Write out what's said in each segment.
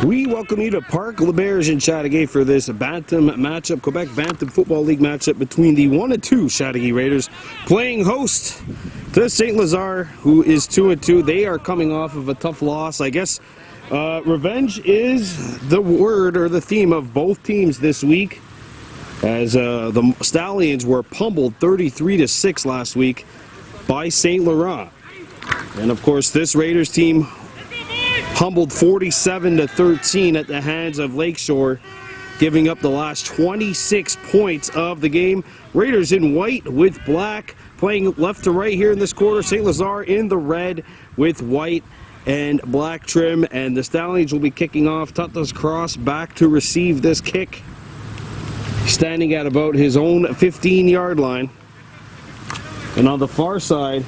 We welcome you to Parc Laberge in Chateauguay for this Bantam matchup, Quebec Bantam Football League matchup between the 1 and 2 Chateauguay Raiders playing host to St.Lazare, who is 2-2. They are coming off of a tough loss. I guess revenge is the word or the theme of both teams this week, as the Stallions were pummeled 33-6 last week by St.Lazare. And of course, this Raiders team humbled 47-13 at the hands of Lakeshore, giving up the last 26 points of the game. Raiders in white with black, playing left to right here in this quarter. St.Lazare in the red with white and black trim, and the Stallions will be kicking off. Tuta's Cross back to receive this kick, standing at about his own 15-yard line. And on the far side,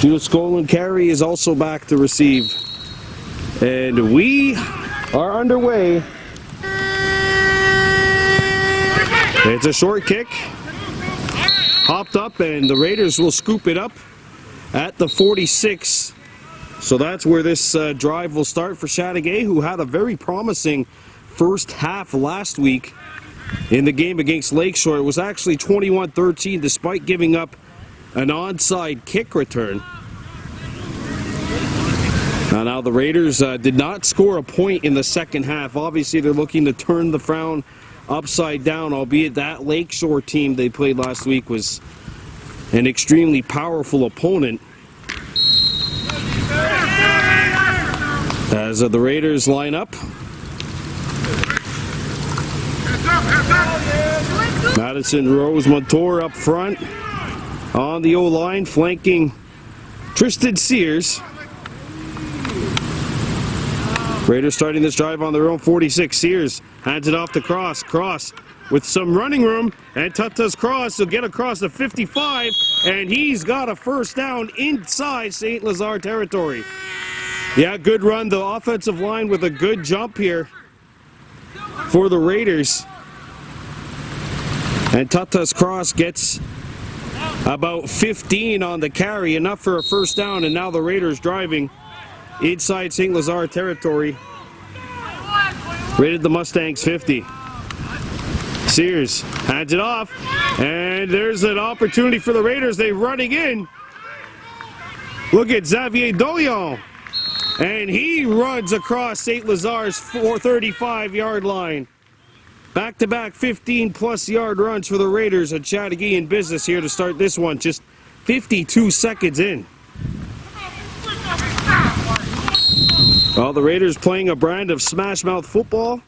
Judas Skolin Carey is also back to receive. And we are underway. It's a short kick. Hopped up, and the Raiders will scoop it up at the 46. So that's where this drive will start for Chateauguay, who had a very promising first half last week in the game against Lakeshore. It was actually 21-13 despite giving up an onside kick return. Now the Raiders did not score a point in the second half. Obviously, they're looking to turn the frown upside down, albeit that Lakeshore team they played last week was an extremely powerful opponent. As the Raiders line up, Madison Rose Montour up front on the O-line, flanking Tristan Sears. Raiders starting this drive on their own 46. Sears hands it off to Cross. Cross with some running room, and Tuta's Cross will get across the 55, and he's got a first down inside St.Lazare territory. Yeah, good run. The offensive line with a good jump here for the Raiders. And Tuta's Cross gets about 15 on the carry, enough for a first down, and now the Raiders driving inside St.Lazare territory. Rated the Mustangs 50. Sears hands it off, and there's an opportunity for the Raiders. They're running in. Look at Xavier Doyon, and he runs across St.Lazare's 435-yard line. Back-to-back 15-plus yard runs for the Raiders. And Chateauguay in business here to start this one, just 52 seconds in. Well, the Raiders playing a brand of smash-mouth football.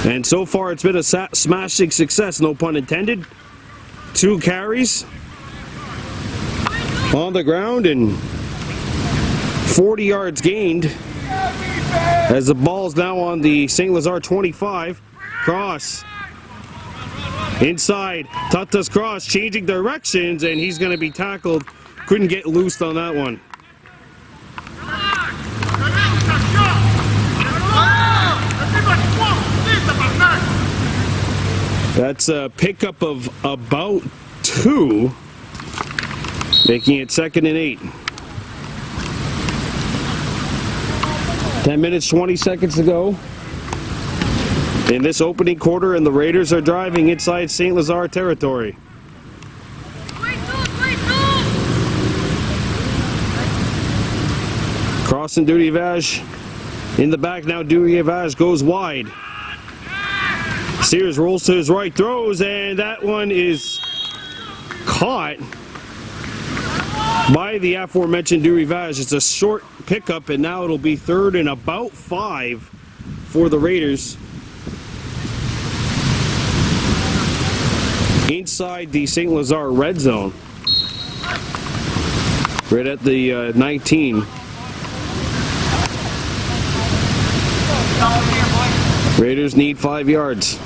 And so far it's been a smashing success, no pun intended. 2 carries on the ground and 40 yards gained, as the ball's now on the St.Lazare 25. Cross inside. Tuta's Cross changing directions, and he's going to be tackled. Couldn't get loose on that one. That's a pickup of about 2, making it 2nd and 8. 10 minutes, 20 seconds to go in this opening quarter, and the Raiders are driving inside St.Lazare territory. Cross and Durivage in the back now. Durivage goes wide. Sears rolls to his right, throws, and that one is caught by the aforementioned Durivage. It's a short pickup, and now it'll be 3rd and about 5 for the Raiders inside the St.Lazare red zone, right at the 19. Raiders need 5 yards.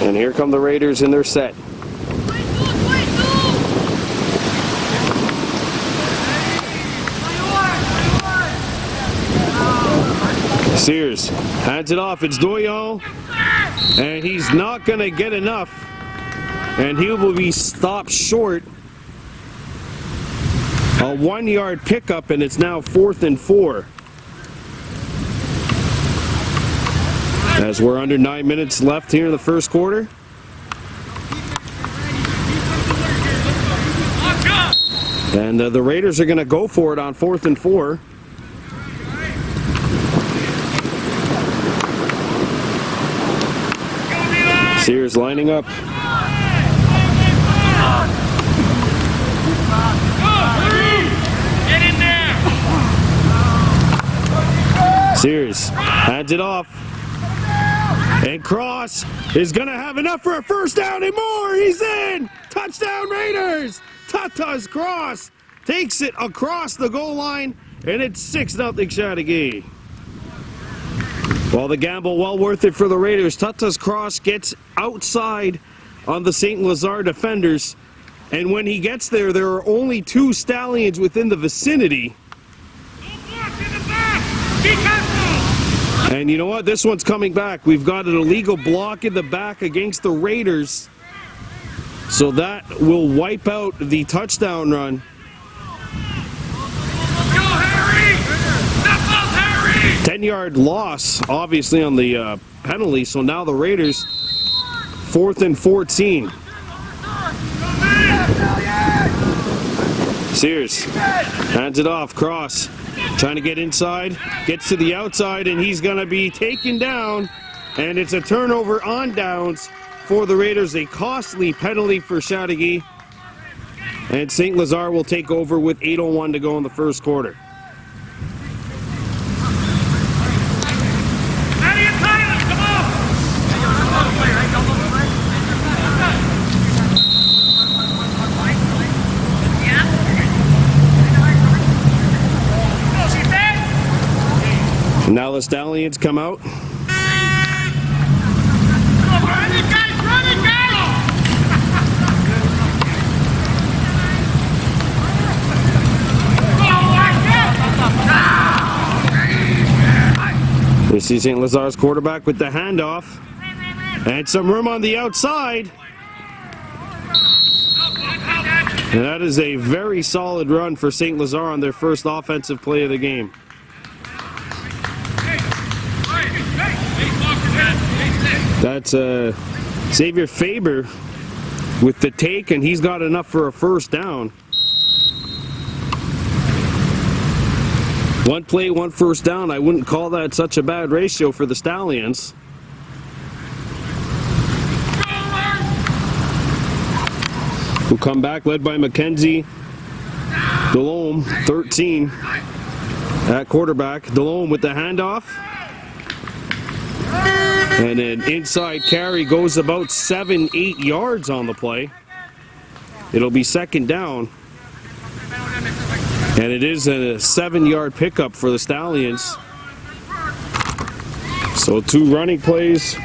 And here come the Raiders in their set. Sears hands it off. It's Doyon, and he's not going to get enough, and he will be stopped short. A 1-yard pickup, and it's now 4th and 4. As we're under 9 minutes left here in the first quarter. And the Raiders are going to go for it on 4th and 4. Sears lining up. Sears hands it off. And Cross is going to have enough for a first down and more. He's in. Touchdown Raiders. Tatas Cross takes it across the goal line, and it's 6-0 Chateauguay. Well, the gamble well worth it for the Raiders. Tatas Cross gets outside on the St.Lazare defenders, and when he gets there, there are only 2 Stallions within the vicinity. And you know what? This one's coming back. We've got an illegal block in the back against the Raiders. So that will wipe out the touchdown run. 10-yard loss, obviously, on the penalty. So now the Raiders, 4th and 14. Sears hands it off. Cross trying to get inside, gets to the outside, and he's going to be taken down. And it's a turnover on downs for the Raiders, a costly penalty for Chateauguay. And St.Lazare will take over with 8:01 to go in the first quarter. Now the Stallions come out. This is St.Lazare's quarterback with the handoff. And some room on the outside. And that is a very solid run for St.Lazare on their first offensive play of the game. That's Xavier Faber with the take, and he's got enough for a first down. 1 play, 1 first down. I wouldn't call that such a bad ratio for the Stallions. Who come back led by Mackenzie Delhomme, 13 at quarterback. Delhomme with the handoff. And an inside carry goes about 7-8 yards on the play. It'll be 2nd down. And it is a 7-yard pickup for the Stallions. So 2 running plays,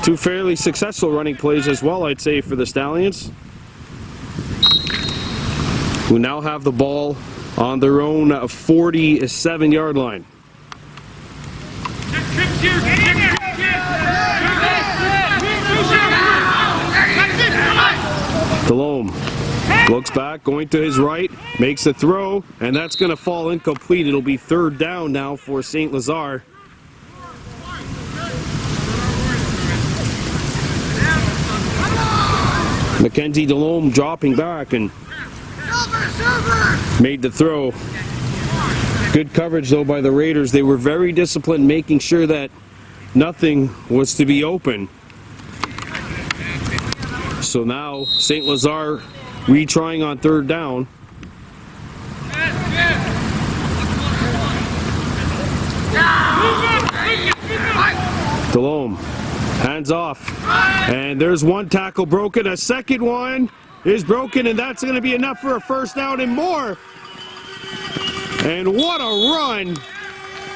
2 fairly successful running plays as well, I'd say, for the Stallions, who now have the ball on their own 47-yard line. Delhomme looks back, going to his right, makes a throw, and that's going to fall incomplete. It'll be 3rd down now for St.Lazare. Mackenzie Delhomme dropping back and made the throw. Good coverage, though, by the Raiders. They were very disciplined, making sure that nothing was to be open. So now St.Lazare retrying on 3rd down. Delhomme hands off, and there's 1 tackle broken. A second one is broken, and that's going to be enough for a first down and more. And what a run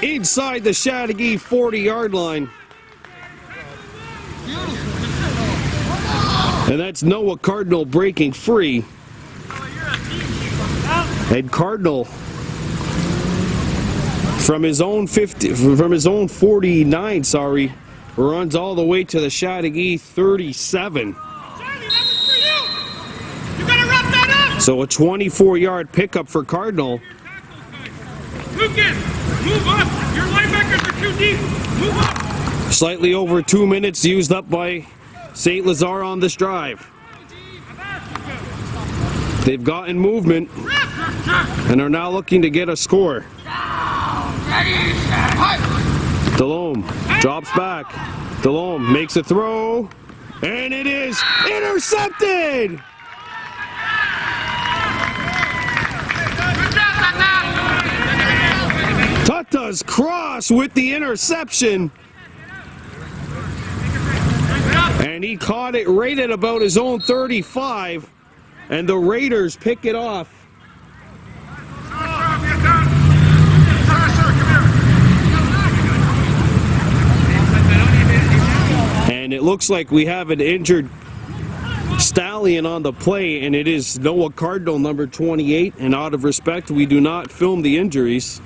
inside the Chateauguay 40-yard line. And that's Noah Cardinal breaking free. And Cardinal from his own 49, sorry, runs all the way to the Chateauguay 37. So a 24-yard pickup for Cardinal. Lucas, move up. Your linebackers are too deep. Move up. Slightly over 2 minutes used up by St.Lazare on this drive. They've gotten movement and are now looking to get a score. Delhomme drops back. Delhomme makes a throw, and it is intercepted! Tata's cross with the interception. And he caught it right at about his own 35. And the Raiders pick it off. And it looks like we have an injured Stallion on the play, and it is Noah Cardinal, number 28. And out of respect, we do not film the injuries.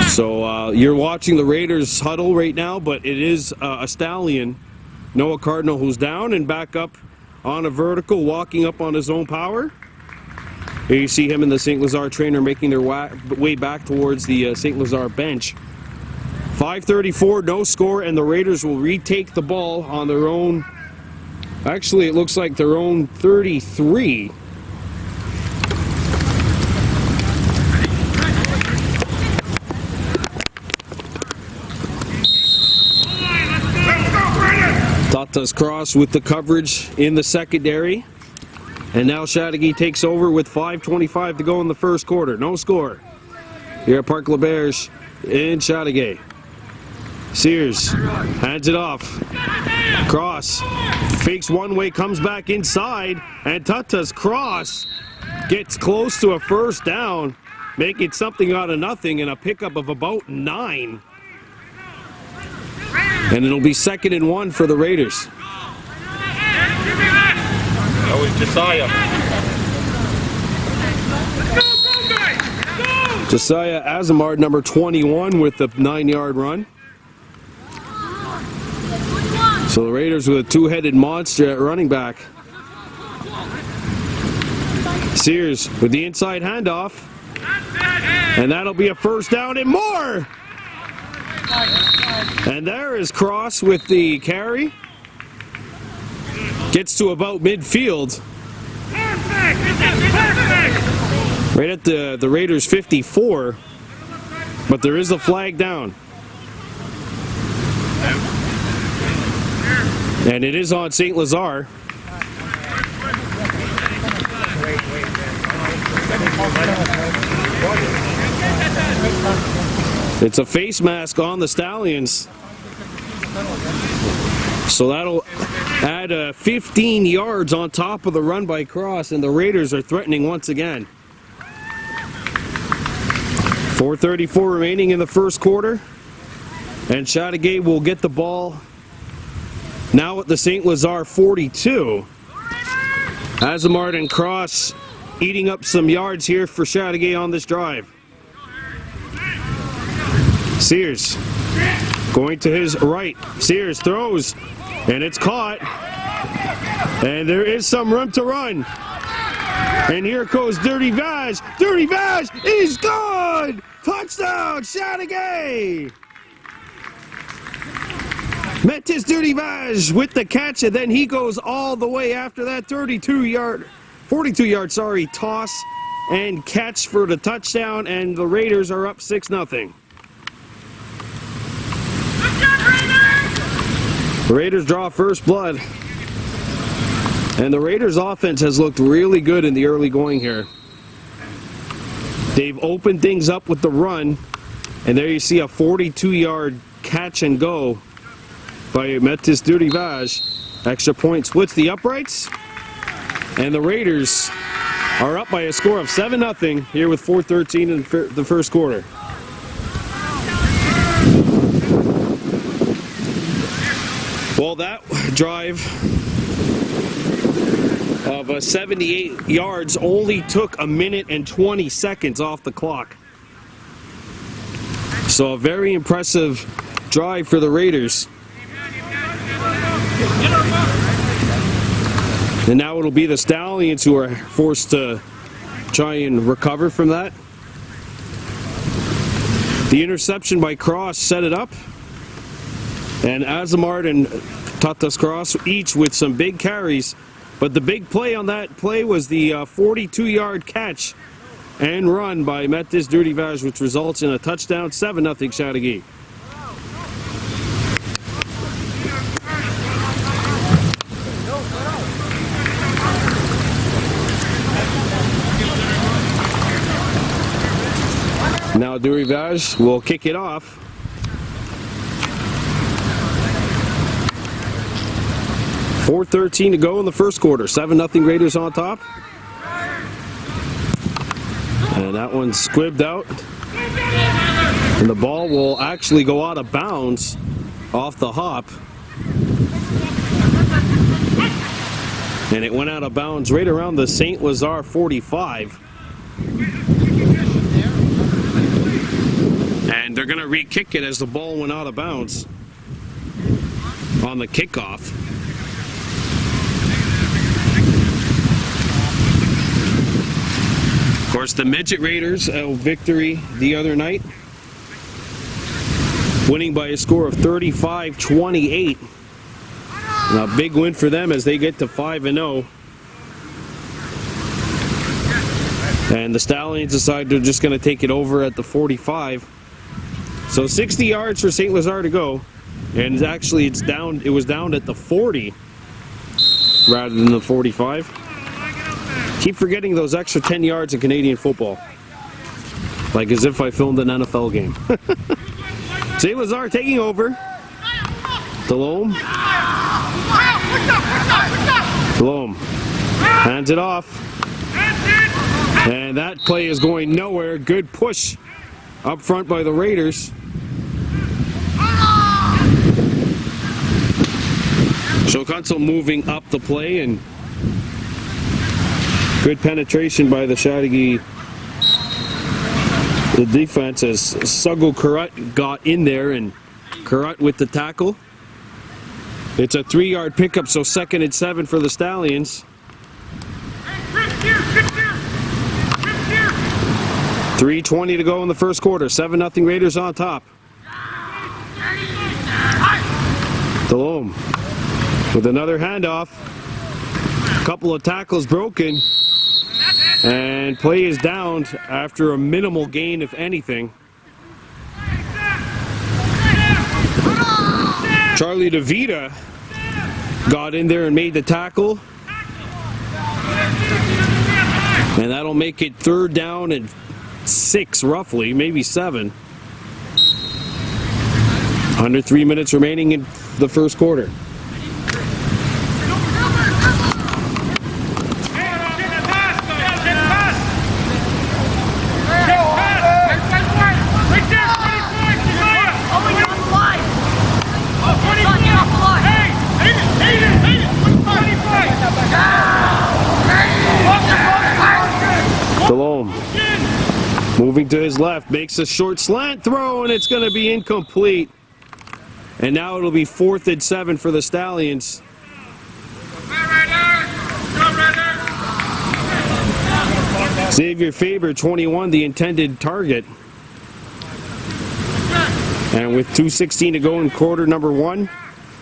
So you're watching the Raiders huddle right now, but it is a Stallion, Noah Cardinal, who's down and back up on a vertical, walking up on his own power. Here you see him and the St.Lazare trainer making their way back towards the St.Lazare bench. 5:34, no score, and the Raiders will retake the ball on their own. Actually, it looks like their own 33. Tata's cross with the coverage in the secondary. And now Chateauguay takes over with 5:25 to go in the first quarter. No score here at Parc L'Auberge in Chateauguay. Sears hands it off. Cross. Fakes one way, comes back inside. And Tata's cross gets close to a first down, making something out of nothing and a pickup of about 9. And it'll be 2nd and 1 for the Raiders. That was Josiah. Josiah Azamard, number 21, with the 9-yard run. So the Raiders with a two-headed monster at running back. Sears with the inside handoff. And that'll be a first down and more. And there is Cross with the carry. Gets to about midfield. Right at the Raiders' 54. But there is a flag down. And it is on St.Lazare. It's a face mask on the Stallions. So that'll add 15 yards on top of the run by Cross, and the Raiders are threatening once again. 4:34 remaining in the first quarter. And Chateauguay will get the ball now at the St.Lazare 42. Azamard and Cross eating up some yards here for Chateauguay on this drive. Sears going to his right. Sears throws, and it's caught. And there is some room to run. And here goes Dirty Vaz. Dirty Vaz is gone! Touchdown, Chateauguay! Metis Dirty Vaz with the catch, and then he goes all the way after that 42-yard, toss and catch for the touchdown, and the Raiders are up 6-0. The Raiders draw first blood. And the Raiders' offense has looked really good in the early going here. They've opened things up with the run. And there you see a 42-yard catch and go by Metis Dirty Vaz. Extra point splits the uprights. And the Raiders are up by a score of 7-0 here with 4:13 in the first quarter. Well, that drive of 78 yards only took a minute and 20 seconds off the clock. So a very impressive drive for the Raiders. And now it'll be the Stallions who are forced to try and recover from that. The interception by Cross set it up. And Azamard and Tatas Cross each with some big carries. But the big play on that play was the 42-yard catch and run by Metis Durdivaj, which results in a touchdown, 7-0 Chateauguay. Now Durdivaj will kick it off. .4:13 to go in the first quarter. 7-0 Raiders on top. And that one's squibbed out. And the ball will actually go out of bounds off the hop. And it went out of bounds right around the St.Lazare 45. And they're going to re-kick it as the ball went out of bounds on the kickoff. Of course, the Midget Raiders, a victory the other night, winning by a score of 35-28. A big win for them as they get to 5-0. And the Stallions decide they're just going to take it over at the 45. So 60 yards for St.Lazare to go, and actually it was down at the 40 rather than the 45. Keep forgetting those extra 10 yards in Canadian football. Like as if I filmed an NFL game. St.Lazare taking over. Delhomme. Delhomme hands it off. And that play is going nowhere. Good push up front by the Raiders. Shokuntzel moving up the play, and good penetration by the Chateauguay. The defense as Sugo Kurut got in there, and Kurut with the tackle. It's a 3-yard pickup, so 2nd and 7 for the Stallions. 3:20 to go in the first quarter. 7-0 Raiders on top. Delhomme with another handoff. A couple of tackles broken. And play is down after a minimal gain, if anything. Charlie DeVita got in there and made the tackle. And that'll make it 3rd down and 6 roughly, maybe 7. Under 3 minutes remaining in the first quarter. Delhomme moving to his left, makes a short slant throw, and it's going to be incomplete. And now it'll be 4th and 7 for the Stallions. Xavier Faber, 21, the intended target. And with 2:16 to go in quarter number 1,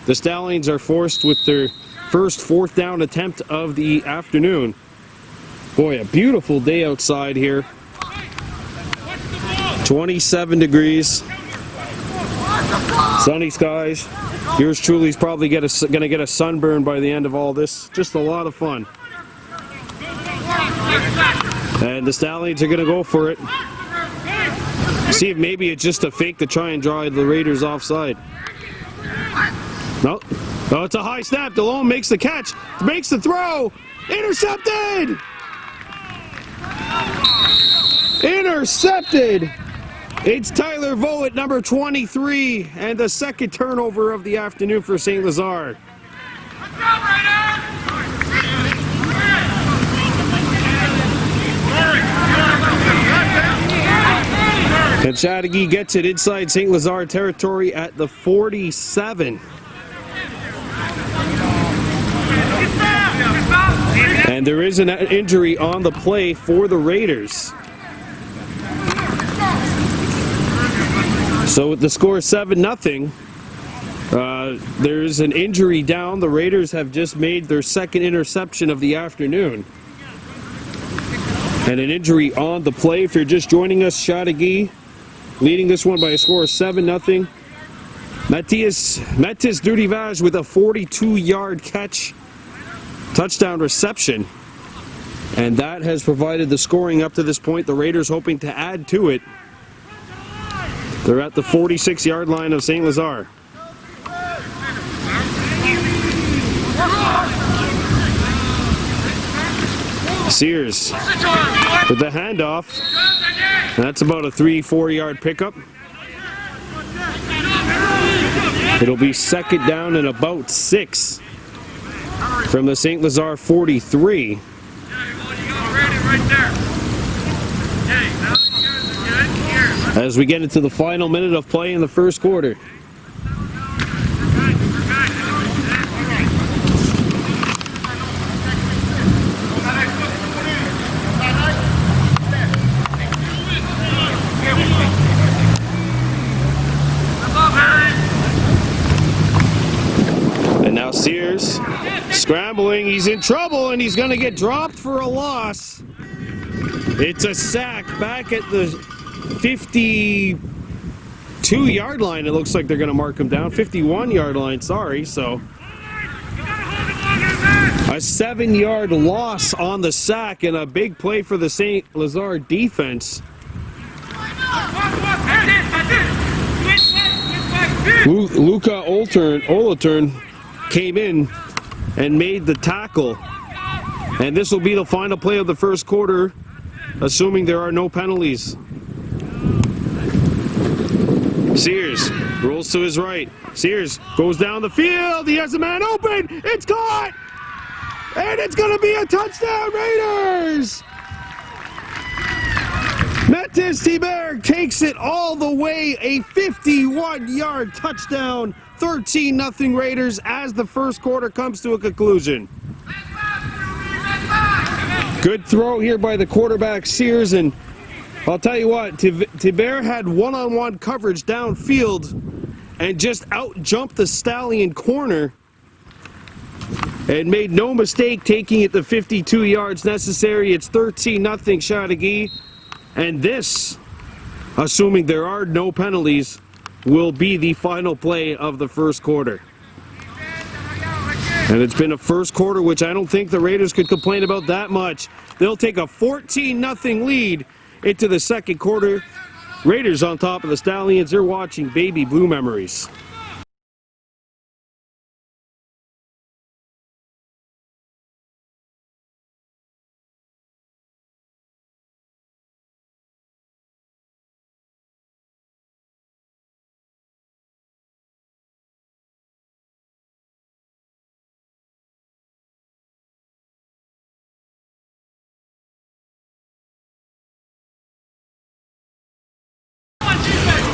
the Stallions are forced with their first 4th down attempt of the afternoon. Boy, a beautiful day outside here. 27 degrees. Sunny skies. Yours truly is probably going to get a sunburn by the end of all this. Just a lot of fun. And the Stallions are going to go for it. See if maybe it's just a fake to try and draw the Raiders offside. No. Oh, it's a high snap. Delhomme makes the catch. Makes the throw. Intercepted! Intercepted! It's Tyler Voet, number 23, and the 2nd turnover of the afternoon for St.Lazare. Chateauguay gets it inside St.Lazare territory at the 47. And there is an injury on the play for the Raiders. So with the score 7-0, there's an injury down. The Raiders have just made their second interception of the afternoon. And an injury on the play. If you're just joining us, Chateauguay leading this one by a score of 7-0. Matthias Dudivage with a 42-yard catch, touchdown reception. And that has provided the scoring up to this point. The Raiders hoping to add to it. They're at the 46-yard line of St.Lazare. Sears with the handoff. That's about a 3-4 yard pickup. It'll be second down and about 6 from the St.Lazare 43. As we get into the final minute of play in the first quarter. And now Sears scrambling. He's in trouble and he's going to get dropped for a loss. It's a sack back at the 52-yard line. It looks like they're going to mark him down. 51-yard line, sorry. So a 7-yard loss on the sack and a big play for the St.Lazare defense. Luca Olaturn came in and made the tackle. And this will be the final play of the first quarter, assuming there are no penalties. Sears rolls to his right. Sears goes down the field. He has a man open. It's caught. And it's going to be a touchdown, Raiders. Mathis Tiberg takes it all the way. A 51-yard touchdown. 13-0 Raiders as the first quarter comes to a conclusion. Good throw here by the quarterback, Sears, and I'll tell you what, Tiberg had one-on-one coverage downfield and just out-jumped the Stallion corner and made no mistake taking it the 52 yards necessary. It's 13-0 Chateauguay, and this, assuming there are no penalties, will be the final play of the first quarter. And it's been a first quarter which I don't think the Raiders could complain about that much. They'll take a 14-0 lead into the second quarter. Raiders on top of the Stallions. They're watching Baby Blue Memories.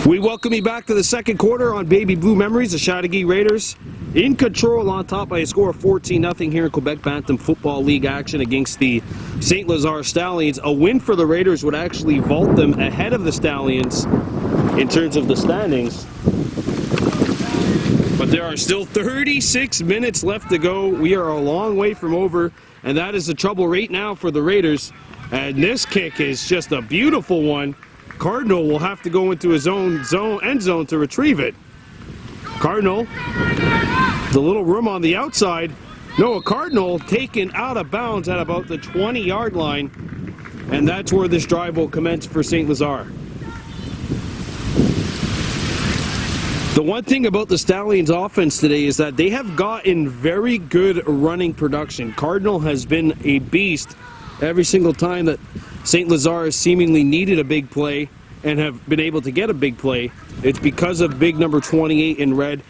We welcome you back to the second quarter on Baby Blue Memories. The Chateauguay Raiders in control on top by a score of 14-0 here in Quebec Bantam Football League action against the St.Lazare Stallions. A win for the Raiders would actually vault them ahead of the Stallions in terms of the standings. But there are still 36 minutes left to go. We are a long way from over, and that is the trouble right now for the Raiders. And this kick is just a beautiful one. Cardinal will have to go into his own end zone to retrieve it. Cardinal, the little room on the outside. Noah Cardinal taken out of bounds at about the 20-yard line, and that's where this drive will commence for St.Lazare. The one thing about the Stallions offense today is that they have gotten very good running production. Cardinal has been a beast every single time that St.Lazare has seemingly needed a big play and have been able to get a big play. It's because of big number 28 in red.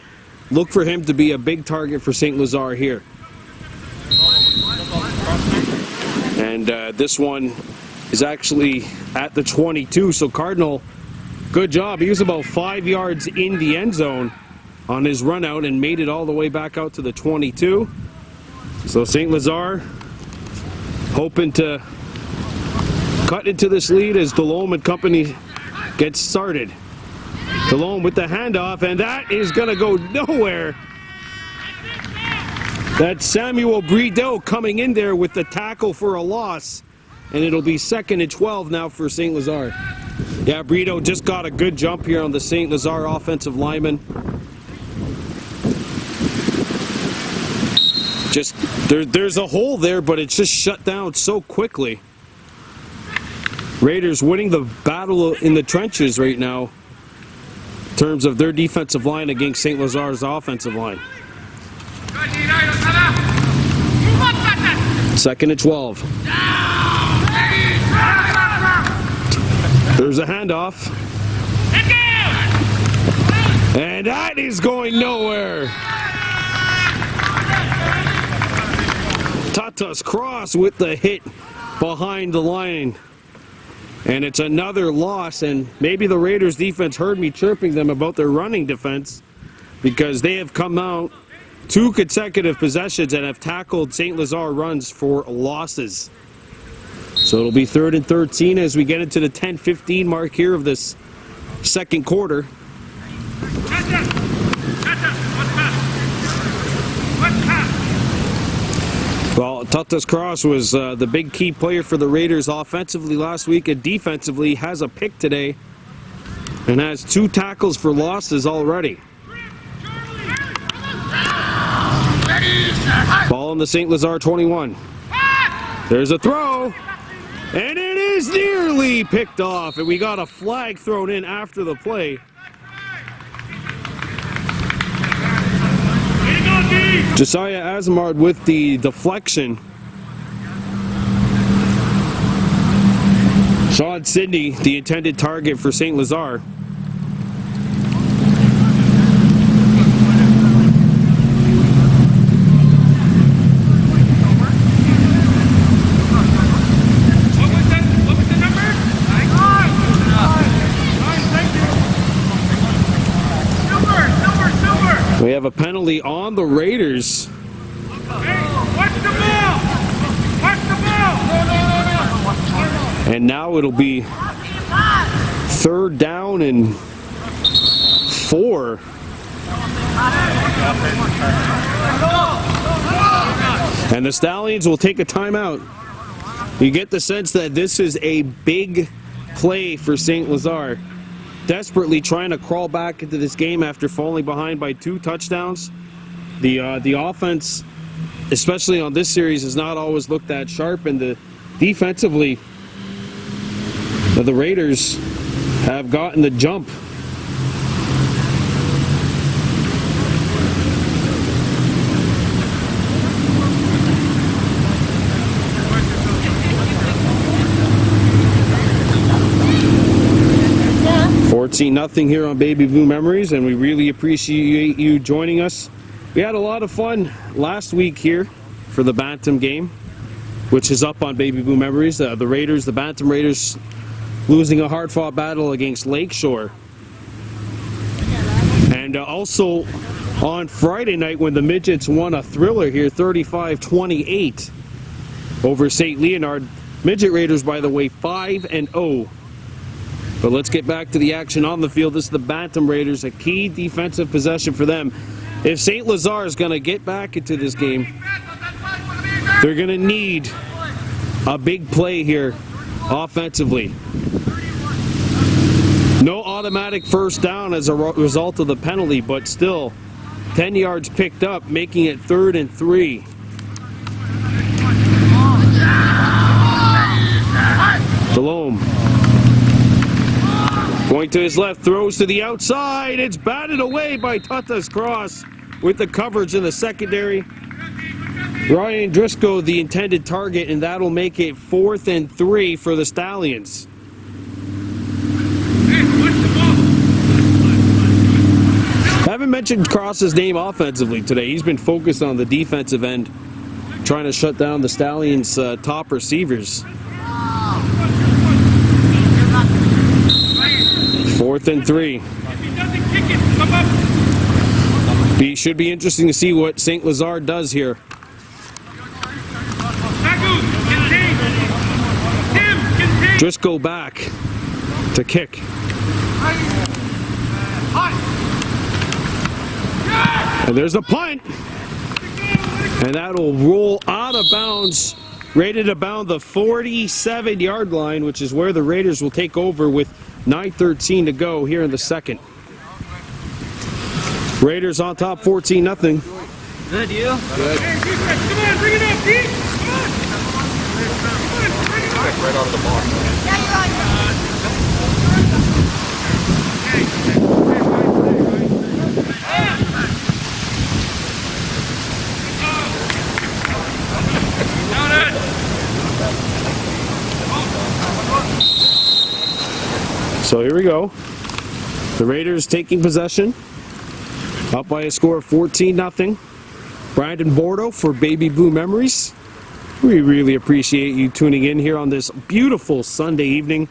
Look for him to be a big target for St.Lazare here. And this one is actually at the 22, so Cardinal good job. He was about 5 yards in the end zone on his run out and made it all the way back out to the 22. So St.Lazare hoping to cut into this lead as Delhomme and company gets started. Delhomme with the handoff, and that is going to go nowhere. That's Samuel Brideau coming in there with the tackle for a loss, and it'll be 2nd and 12 now for St.Lazare. Yeah, Brideau just got a good jump here on the St.Lazare offensive lineman. Just there's a hole there, but it's just shut down so quickly. Raiders winning the battle in the trenches right now in terms of their defensive line against St.Lazare's offensive line. 2nd and 12. There's a handoff. And that is going nowhere. Tatas Cross with the hit behind the line. And it's another loss, and maybe the Raiders defense heard me chirping them about their running defense, because they have come out 2 consecutive possessions and have tackled St.Lazare runs for losses. So it'll be 3rd and 13 as we get into the 10-15 mark here of this second quarter. Well, Tatas Cross was the big key player for the Raiders offensively last week, and defensively has a pick today and has 2 tackles for losses already. Ball on the St.Lazare 21. There's a throw, and it is nearly picked off, and we got a flag thrown in after the play. Josiah Azamard with the deflection. Sean Sidney, the intended target for St.Lazare. What was the number? Silver. We have a penalty on the Raiders. Watch the ball! Watch the ball! And now it'll be 3rd down and 4. And the Stallions will take a timeout. You get the sense that this is a big play for St.Lazare. Desperately trying to crawl back into this game after falling behind by 2 touchdowns. The offense, especially on this series, has not always looked that sharp, and defensively, the Raiders have gotten the jump. Nothing here on Baby Blue Memories, and we really appreciate you joining us. We had a lot of fun last week here for the Bantam game, which is up on Baby Blue Memories. The Bantam Raiders, losing a hard-fought battle against Lakeshore. And also on Friday night when the Midgets won a thriller here, 35-28 over St. Leonard. Midget Raiders, by the way, 5-0. But let's get back to the action on the field. This is the Bantam Raiders, a key defensive possession for them. If St.Lazare is going to get back into this game, they're going to need a big play here offensively. No automatic first down as a result of the penalty, but still 10 yards picked up, making it 3rd and 3. Delhomme going to his left, throws to the outside. It's batted away by Tatas Cross with the coverage in the secondary. Ryan Driscoll, the intended target, and that'll make it 4th and 3 for the Stallions. I haven't mentioned Cross's name offensively today. He's been focused on the defensive end, trying to shut down the Stallions' top receivers. 4th 4th and 3. If he doesn't kick it, come up. It should be interesting to see what St.Lazare does here. Bagu, contain. Tim, contain. Just go back to kick. And there's a punt. And that'll roll out of bounds, rated about the 47-yard line, which is where the Raiders will take over with 9:13 to go here in the second. Raiders on top 14-0. Good, you? Good. Hey, defense, come on, bring it up, Pete. Come on. Bring it up. Right out of the box. So here we go. The Raiders taking possession. Up by a score of 14-0. Brandon Bordeaux for Baby Blue Memories. We really appreciate you tuning in here on this beautiful Sunday evening.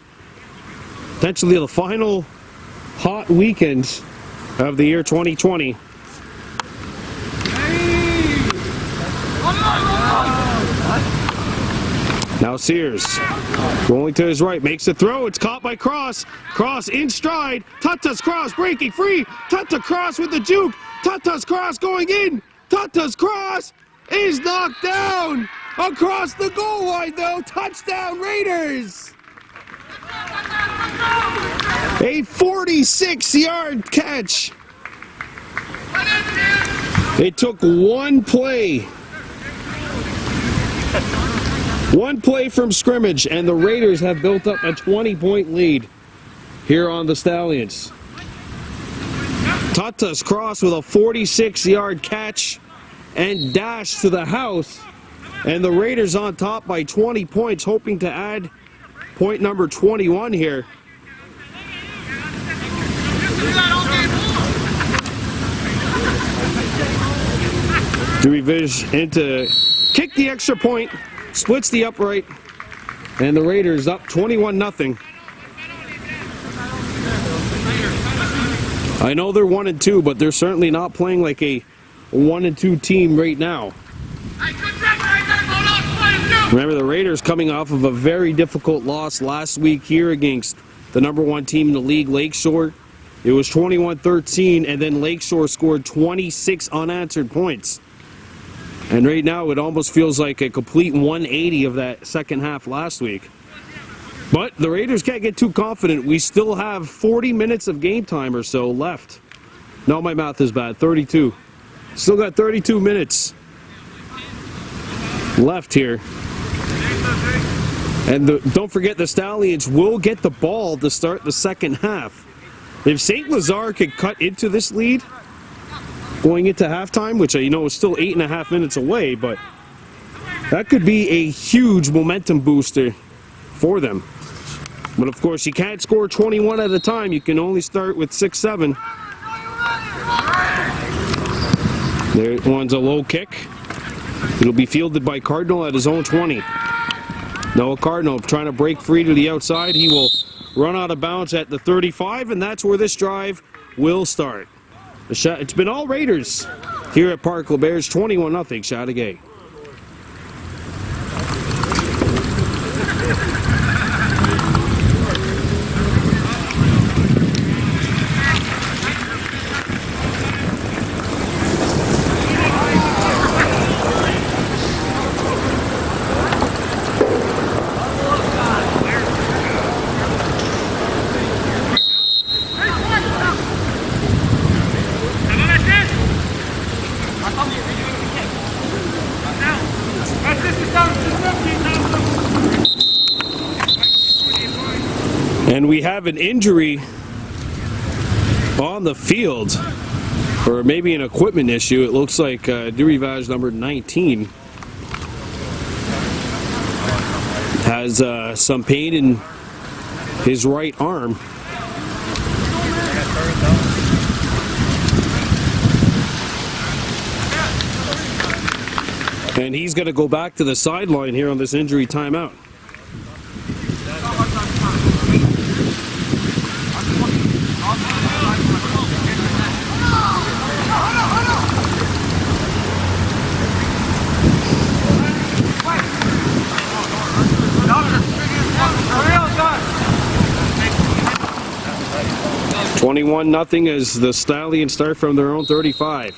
Potentially the final hot weekend of the year 2020. Now Sears, rolling to his right, makes a throw. It's caught by Cross. Cross in stride. Tata's Cross breaking free. Tata Cross with the juke. Tata's Cross going in. Tata's Cross is knocked down across the goal line though. Touchdown Raiders. A 46-yard catch. It took one play. One play from scrimmage, and the Raiders have built up a 20-point lead here on the Stallions. Tata's Cross with a 46-yard catch and dash to the house, and the Raiders on top by 20 points, hoping to add point number 21 here. Durivish into kick the extra point. Splits the upright, and the Raiders up 21-0. I know they're 1-2, but they're certainly not playing like a 1-2 team right now. Remember, the Raiders coming off of a very difficult loss last week here against the #1 team in the league, Lakeshore. It was 21-13, and then Lakeshore scored 26 unanswered points. And right now, it almost feels like a complete 180 of that second half last week. But the Raiders can't get too confident. We still have 40 minutes of game time or so left. No, my math is bad. 32. Still got 32 minutes left here. And don't forget, the Stallions will get the ball to start the second half. If St.Lazare could cut into this lead going into halftime, which I know is still 8.5 minutes away, but that could be a huge momentum booster for them. But of course, you can't score 21 at a time. You can only start with 6-7. There, one's a low kick. It'll be fielded by Cardinal at his own 20. Noah Cardinal trying to break free to the outside. He will run out of bounds at the 35, and that's where this drive will start. It's been all Raiders here at Park LeBears, 21-0 Chateauguay. And we have an injury on the field, or maybe an equipment issue. It looks like Durivage number 19 has some pain in his right arm. And he's going to go back to the sideline here on this injury timeout. $21-0 as the Stallions start from their own 35.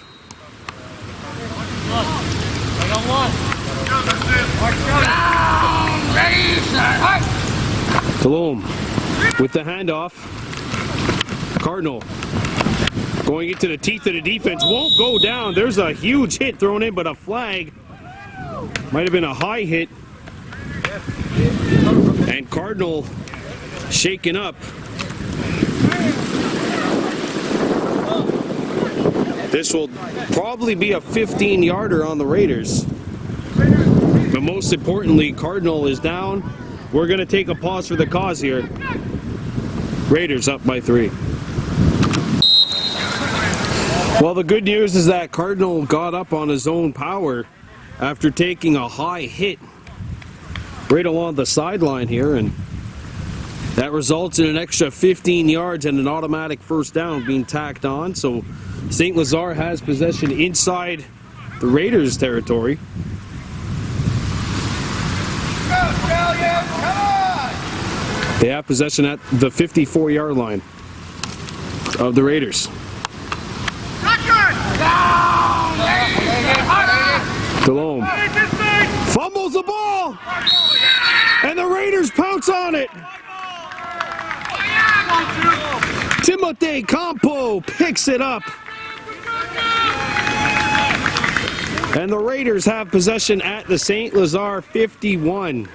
Talom with the handoff. Cardinal going into the teeth of the defense, won't go down. There's a huge hit thrown in, but a flag. Might have been a high hit. And Cardinal shaken up. This will probably be a 15-yarder on the Raiders. But most importantly, Cardinal is down. We're going to take a pause for the cause here. Raiders up by 3. Well, the good news is that Cardinal got up on his own power after taking a high hit right along the sideline here, and that results in an extra 15 yards and an automatic first down being tacked on. So St.Lazare has possession inside the Raiders' territory. Go, Stallions, come on! They have possession at the 54-yard line of the Raiders. Talom fumbles the ball, and the Raiders pounce on it. Timothy Campo picks it up. And the Raiders have possession at the St.Lazare 51.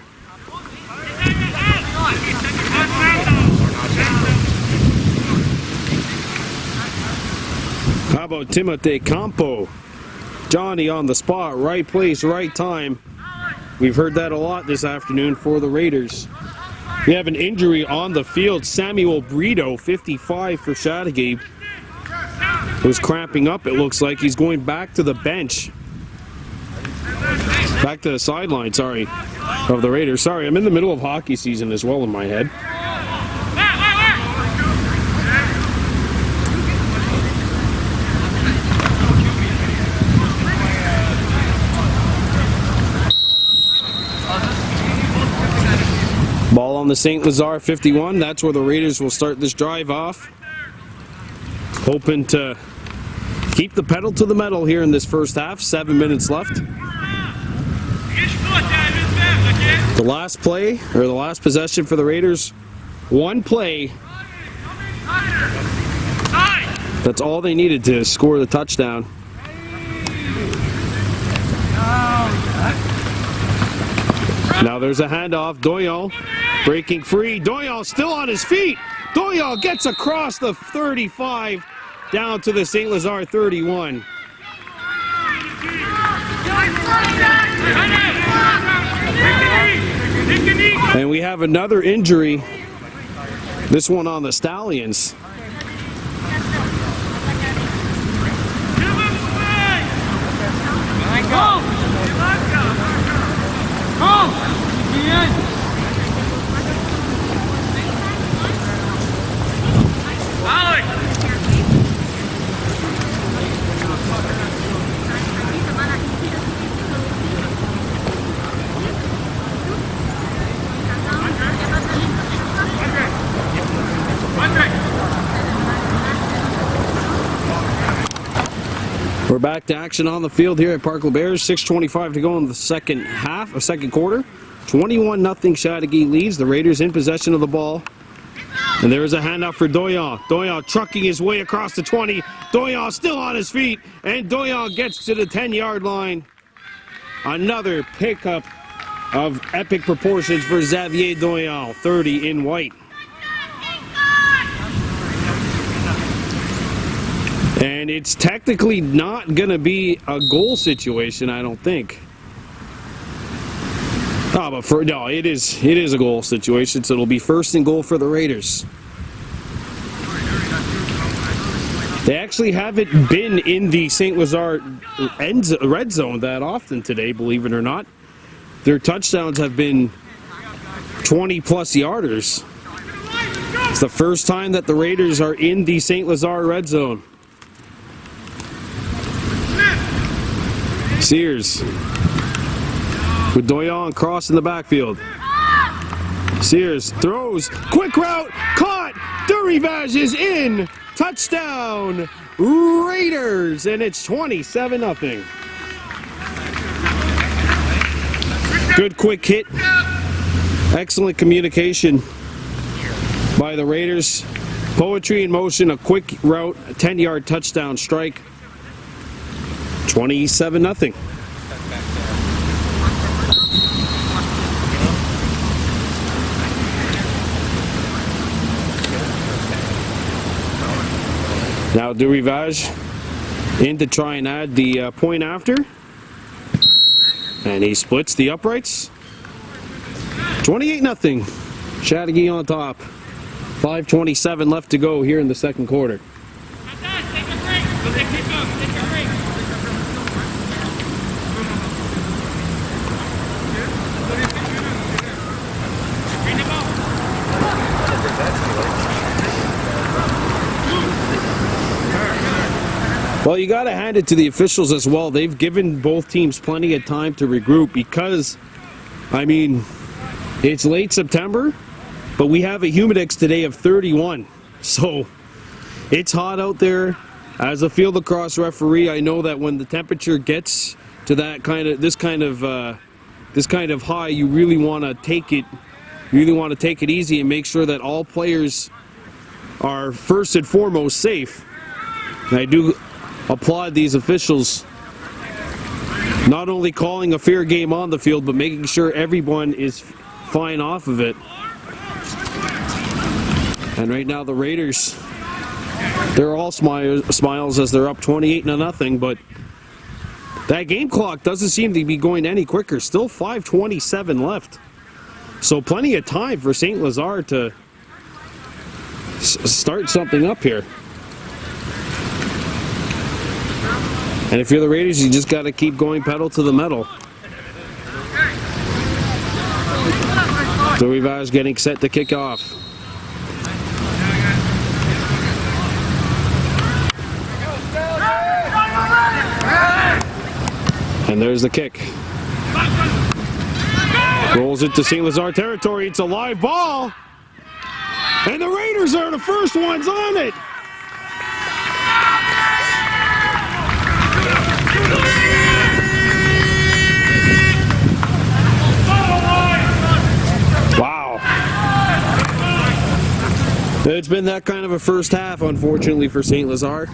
How about Timothy Campo? Johnny on the spot, right place, right time. We've heard that a lot this afternoon for the Raiders. We have an injury on the field. Samuel Brito, 55 for Chateauguay, was cramping up, it looks like. He's going back to the bench. Back to the sideline, sorry, of the Raiders. Sorry, I'm in the middle of hockey season as well in my head. Ball on the St.Lazare 51. That's where the Raiders will start this drive off. Hoping to keep the pedal to the metal here in this first half. 7 minutes left. The last play, or the last possession for the Raiders, one play. That's all they needed to score the touchdown. Now there's a handoff. Doyon breaking free. Doyon still on his feet. Doyon gets across the 35 down to the St.Lazare 31. And we have another injury. This one on the Stallions. We're back to action on the field here at Park LeBears. 6:25 to go in the second half, or second quarter. 21-0 Chateauguay leads. The Raiders in possession of the ball. And there is a handoff for Doyon. Doyon trucking his way across the 20. Doyon still on his feet. And Doyon gets to the 10-yard line. Another pickup of epic proportions for Xavier Doyon. 30 in white. And it's technically not going to be a goal situation, I don't think. Oh, but no, it is a goal situation, so it'll be first and goal for the Raiders. They actually haven't been in the St.Lazare red zone that often today, believe it or not. Their touchdowns have been 20-plus yarders. It's the first time that the Raiders are in the St.Lazare red zone. Sears with Doyon crossing the backfield. Sears throws, quick route, caught, Durivage is in, touchdown, Raiders, and it's 27-0. Good quick hit, excellent communication by the Raiders. Poetry in motion, a quick route, a 10-yard touchdown strike, 27-0. Now Durivage in to try and add the point after. And he splits the uprights. 28-0. Chateauguay on top. 5:27 left to go here in the second quarter. Take a break. Take a break. Well, you got to hand it to the officials as well. They've given both teams plenty of time to regroup because, I mean, it's late September, but we have a humidex today of 31. So it's hot out there. As a field lacrosse referee, I know that when the temperature gets to that this kind of high, you really want to take it. You really want to take it easy and make sure that all players are first and foremost safe. And I do applaud these officials not only calling a fair game on the field, but making sure everyone is fine off of it. And right now the Raiders, they're all smiles as they're up 28-0, but that game clock doesn't seem to be going any quicker. Still 5:27 left. So plenty of time for St.Lazare to start something up here. And if you're the Raiders, you just got to keep going pedal to the metal. Durivage getting set to kick off. And there's the kick. Rolls it to St.Lazare territory. It's a live ball. And the Raiders are the first ones on it. Wow. It's been that kind of a first half, unfortunately, for St.Lazare.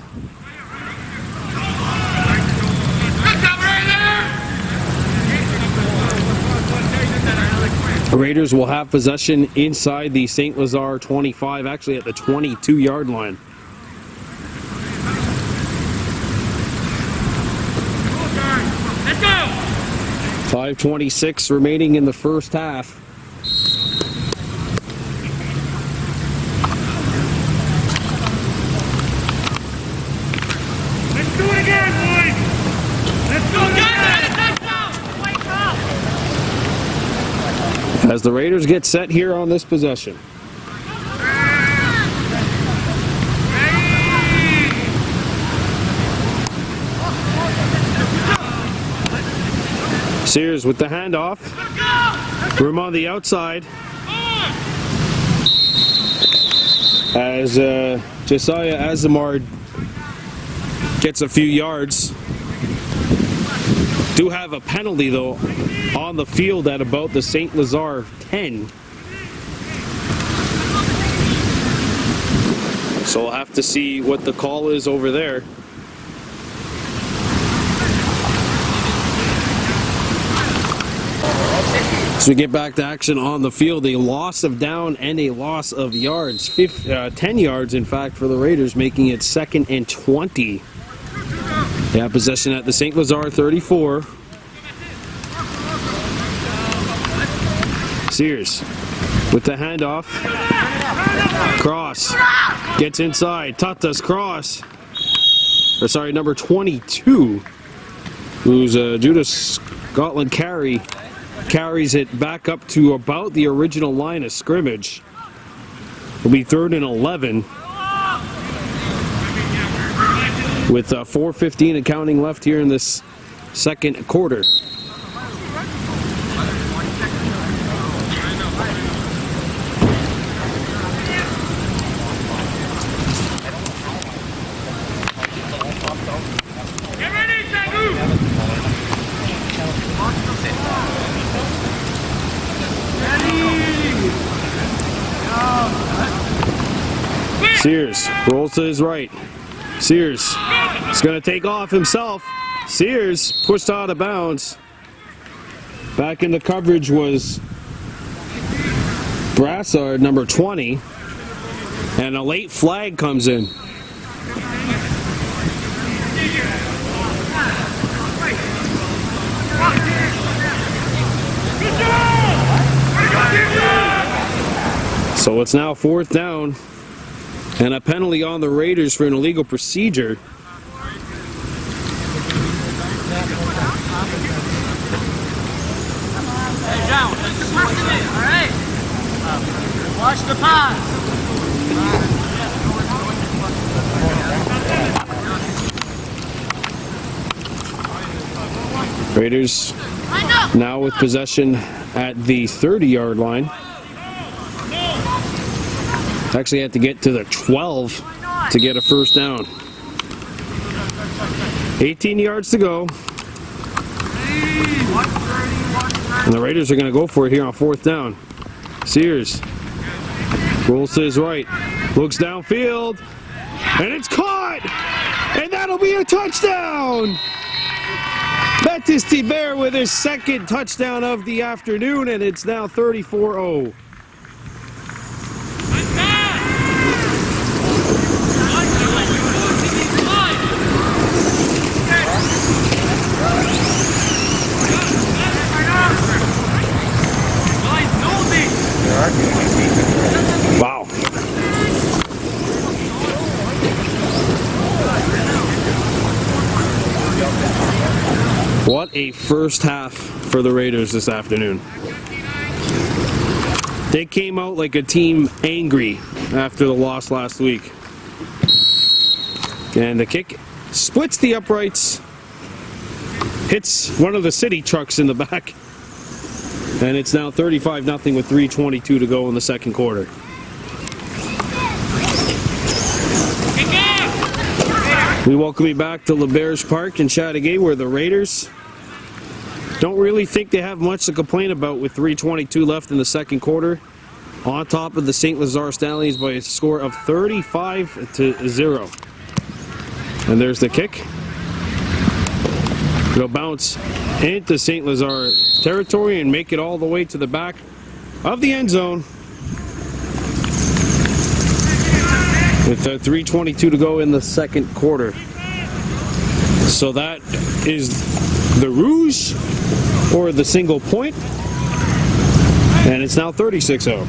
The Raiders will have possession inside the St.Lazare 25, actually at the 22-yard line. Let's go! 5:26 remaining in the first half. Let's do it again, boys! Let's go! As the Raiders get set here on this possession. Sears with the handoff. Room on the outside. As Josiah Azamard gets a few yards. Do have a penalty though on the field at about the St.Lazare 10. So we'll have to see what the call is over there. So we get back to action on the field. A loss of down and a loss of yards. 10 yards, in fact, for the Raiders, making it 2nd and 20. They have possession at the St.Lazare 34. Sears with the handoff. Cross gets inside. Tatas cross. Or sorry, number 22, who's Judas Scotland carries it back up to about the original line of scrimmage. It'll be 3rd and 11 with 4:15 and counting left here in this second quarter. Get ready, Sagu! Sears rolls to his right. Sears is going to take off himself. Sears pushed out of bounds. Back in the coverage was Brassard, number 20. And a late flag comes in. So it's now 4th down. And a penalty on the Raiders for an illegal procedure. Hey, John, all right. Watch the pass. Raiders now with possession at the 30-yard line. Actually had to get to the 12 to get a first down. 18 yards to go. And the Raiders are going to go for it here on 4th down. Sears rolls to his right, looks downfield, and it's caught! And that'll be a touchdown! Baptiste Bear with his 2nd touchdown of the afternoon, and it's now 34-0. Wow. What a first half for the Raiders this afternoon. They came out like a team angry after the loss last week. And the kick splits the uprights, hits one of the city trucks in the back. And it's now 35-0 with 3:22 to go in the second quarter. We welcome you back to LeBears Park in Chateauguay, where the Raiders don't really think they have much to complain about with 3:22 left in the second quarter. On top of the St.Lazare Stallions by a score of 35-0. And there's the kick. It'll bounce into St.Lazare territory and make it all the way to the back of the end zone. With 3:22 to go in the second quarter. So that is the Rouge or the single point. And it's now 36-0.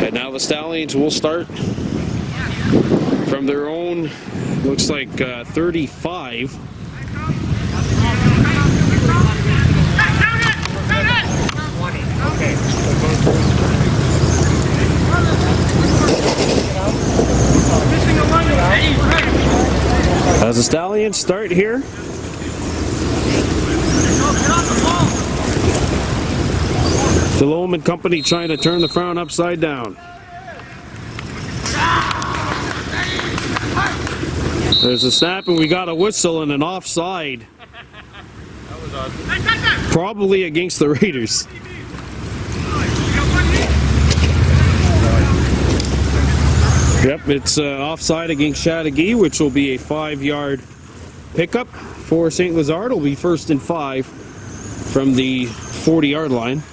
And now the Stallions will start from their own, looks like 35. As the Stallions start here. DeLome and company trying to turn the frown upside down. There's a snap and we got a whistle and an offside. Probably against the Raiders. Yep, it's offside against Chateauguay, which will be a 5-yard pickup for St.Lazare. It'll be 1st and 5 from the 40-yard line.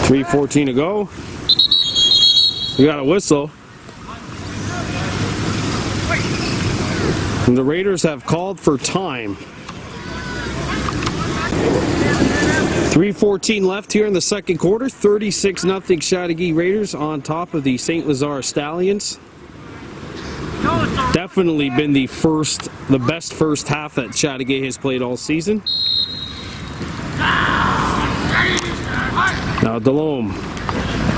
.3:14 to go. We got a whistle. And the Raiders have called for time. 3:14 left here in the second quarter. 36-0 Chateauguay Raiders on top of the St.Lazare Stallions. Definitely been the best first half that Chateauguay has played all season. Now Delhomme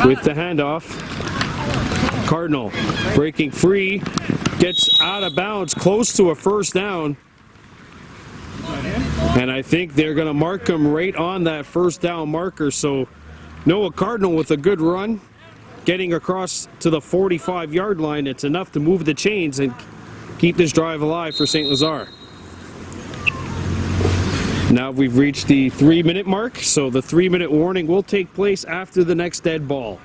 with the handoff. Cardinal breaking free, gets out of bounds, close to a first down. And I think they're going to mark him right on that first down marker. So Noah Cardinal with a good run, getting across to the 45-yard line. It's enough to move the chains and keep this drive alive for St.Lazare. Now we've reached the 3-minute mark, so the 3-minute warning will take place after the next dead ball.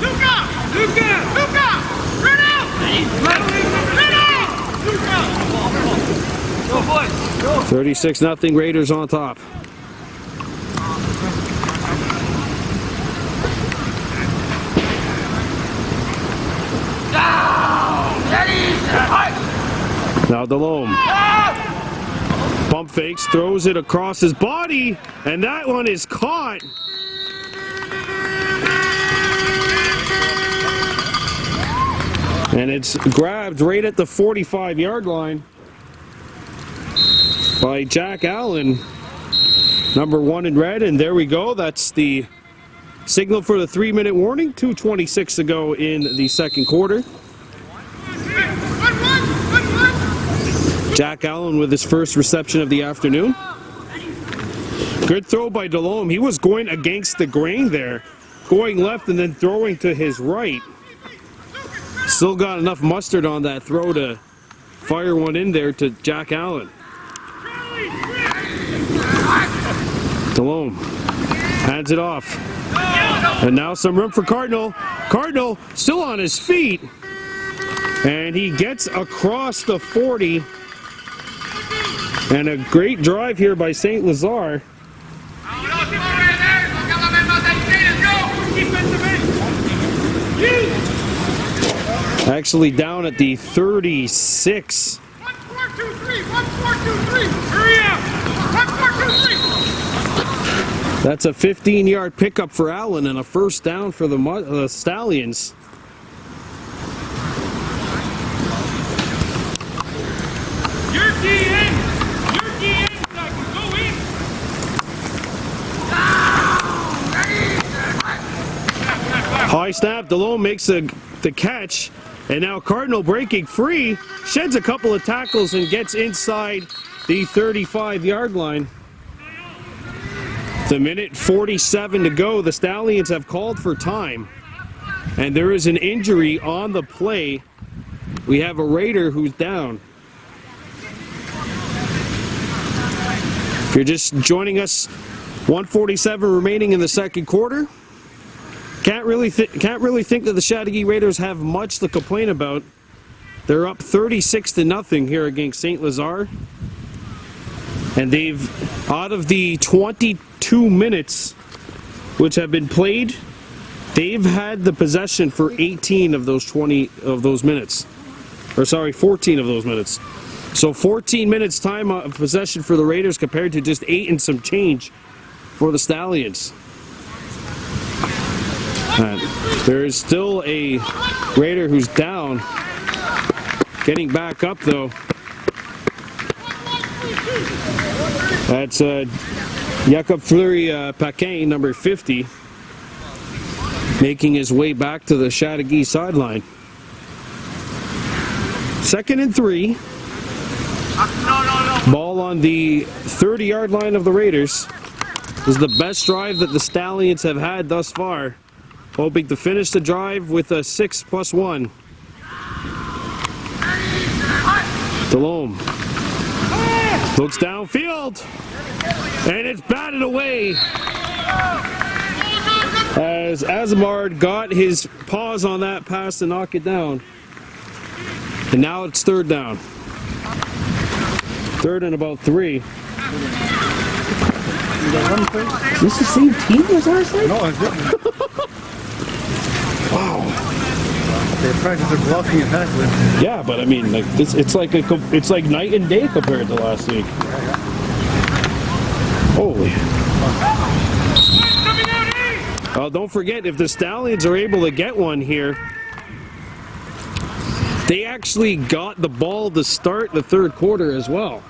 Luca! Luca! Luca! Run out! Run out! Luca! Go, boys! Go! 36-0 Raiders on top. Now Delhomme. Pump fakes, throws it across his body, and that one is caught. And it's grabbed right at the 45-yard line by Jack Allen, number 1 in red, and there we go. That's the signal for the 3-minute warning. 2:26 to go in the second quarter. Jack Allen with his first reception of the afternoon. Good throw by Delhomme. He was going against the grain there, going left and then throwing to his right. Still got enough mustard on that throw to fire one in there to Jack Allen. Delhomme hands it off. And now some room for Cardinal. Cardinal still on his feet. And he gets across the 40. And a great drive here by St.Lazare. Actually down at the 36. 1, 4, 2, 3. 1, 4, 2, 3. Hurry up. 1, 4, 2, 3. That's a 15-yard pickup for Allen and a first down for the Stallions. Your DN. Your DN. Go in. High snap. Delhomme makes the catch. And now Cardinal breaking free, sheds a couple of tackles and gets inside the 35-yard line. The 1:47 to go. The Stallions have called for time. And there is an injury on the play. We have a Raider who's down. If you're just joining us, 1:47 remaining in the second quarter. Can't really think that the Chateauguay Raiders have much to complain about. They're up 36-0 here against St.Lazare. And they've, out of the 22 minutes which have been played, they've had the possession for 18 of those 20 of those minutes. Or sorry, 14 of those minutes. So 14 minutes time of possession for the Raiders compared to just 8 and some change for the Stallions. There is still a Raider who's down. Getting back up though. That's Jakob Fleury Paquin, number 50, making his way back to the Chateauguay sideline. 2nd and 3. Ball on the 30-yard line of the Raiders. This is the best drive that the Stallions have had thus far. Hoping to finish the drive with a 6+1. Delhomme looks downfield, and it's batted away as Azamard got his paws on that pass to knock it down. And now it's 3rd down. 3rd and about 3. Is this the same team as last night? No, it's different. Wow. They practice their blocking and tackling. Yeah, but I mean, like it's like night and day compared to last week. Holy. Don't forget, if the Stallions are able to get one here, they actually got the ball to start the third quarter as well.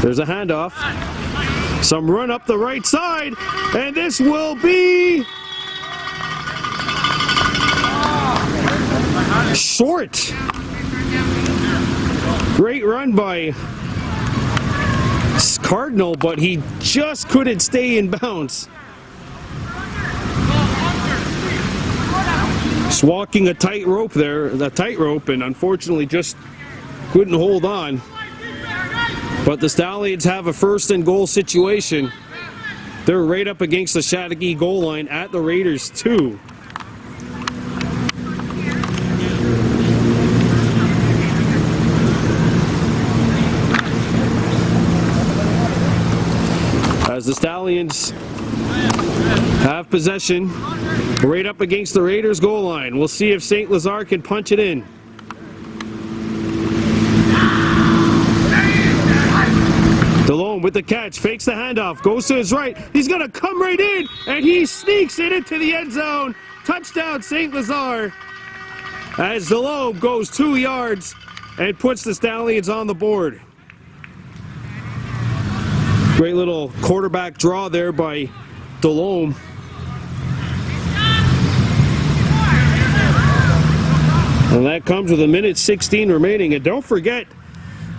There's a handoff. Some run up the right side, and this will be short. Great run by Cardinal, but he just couldn't stay in bounds. Just walking a tightrope there, and unfortunately just couldn't hold on. But the Stallions have a first and goal situation. They're right up against the Chateauguay goal line at the Raiders 2. As the Stallions have possession right up against the Raiders goal line. We'll see if St.Lazare can punch it in. Delhomme with the catch, fakes the handoff, goes to his right. He's going to come right in, and he sneaks it into the end zone. Touchdown, St.Lazare. As Delhomme goes 2 yards and puts the Stallions on the board. Great little quarterback draw there by Delhomme. And that comes with 1:16 remaining. And don't forget,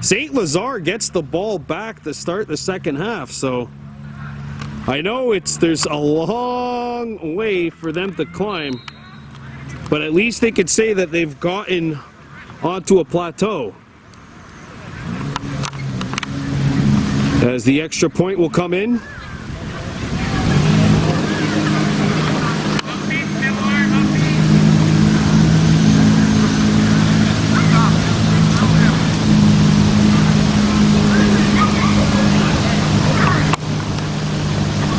St.Lazare gets the ball back to start the second half. So I know there's a long way for them to climb, but at least they could say that they've gotten onto a plateau. As the extra point will come in.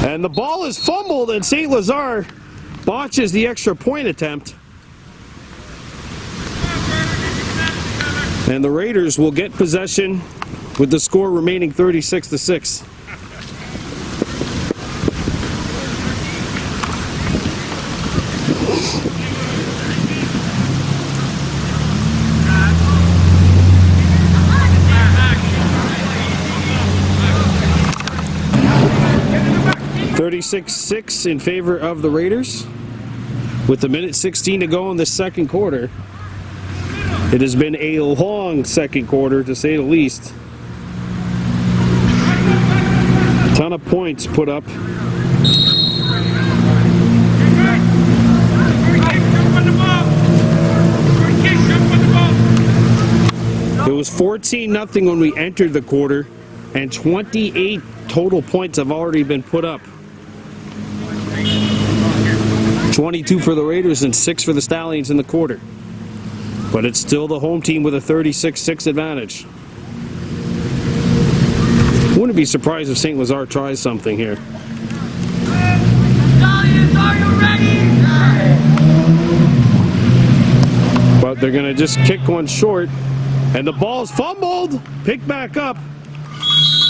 And the ball is fumbled, and St.Lazare botches the extra point attempt. And the Raiders will get possession with the score remaining 36-6. (36-6) in favor of the Raiders. With 1:16 to go in the second quarter. It has been a long second quarter, to say the least. Ton of points put up. It was 14-0 when we entered the quarter, and 28 total points have already been put up. 22 for the Raiders and 6 for the Stallions in the quarter. But it's still the home team with a 36-6 advantage. Wouldn't be surprised if St.Lazare tries something here. Stallions, are you ready? But they're going to just kick one short. And the ball's fumbled. Picked back up.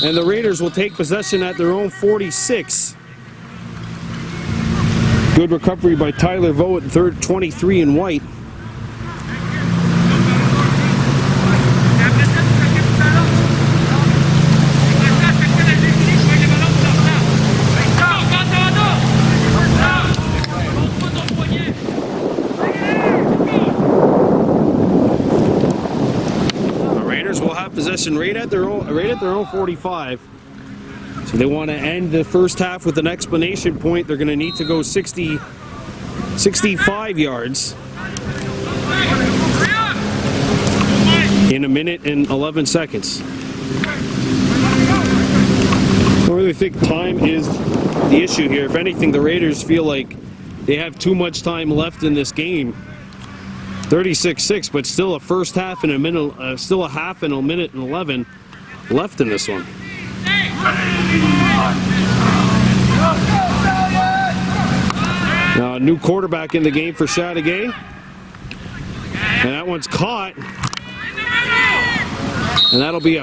And the Raiders will take possession at their own 46. Good recovery by Tyler Vogt, third 23 in white. The Raiders will have possession right at their own 45. So they want to end the first half with an explanation point. They're going to need to go 65 yards in 1:11. I don't really think time is the issue here. If anything, the Raiders feel like they have too much time left in this game. 36-6, but still a first half and a minute, still a half and 1:11 left in this one. Go, go! New quarterback in the game for Chateauguay. And that one's caught. And that'll be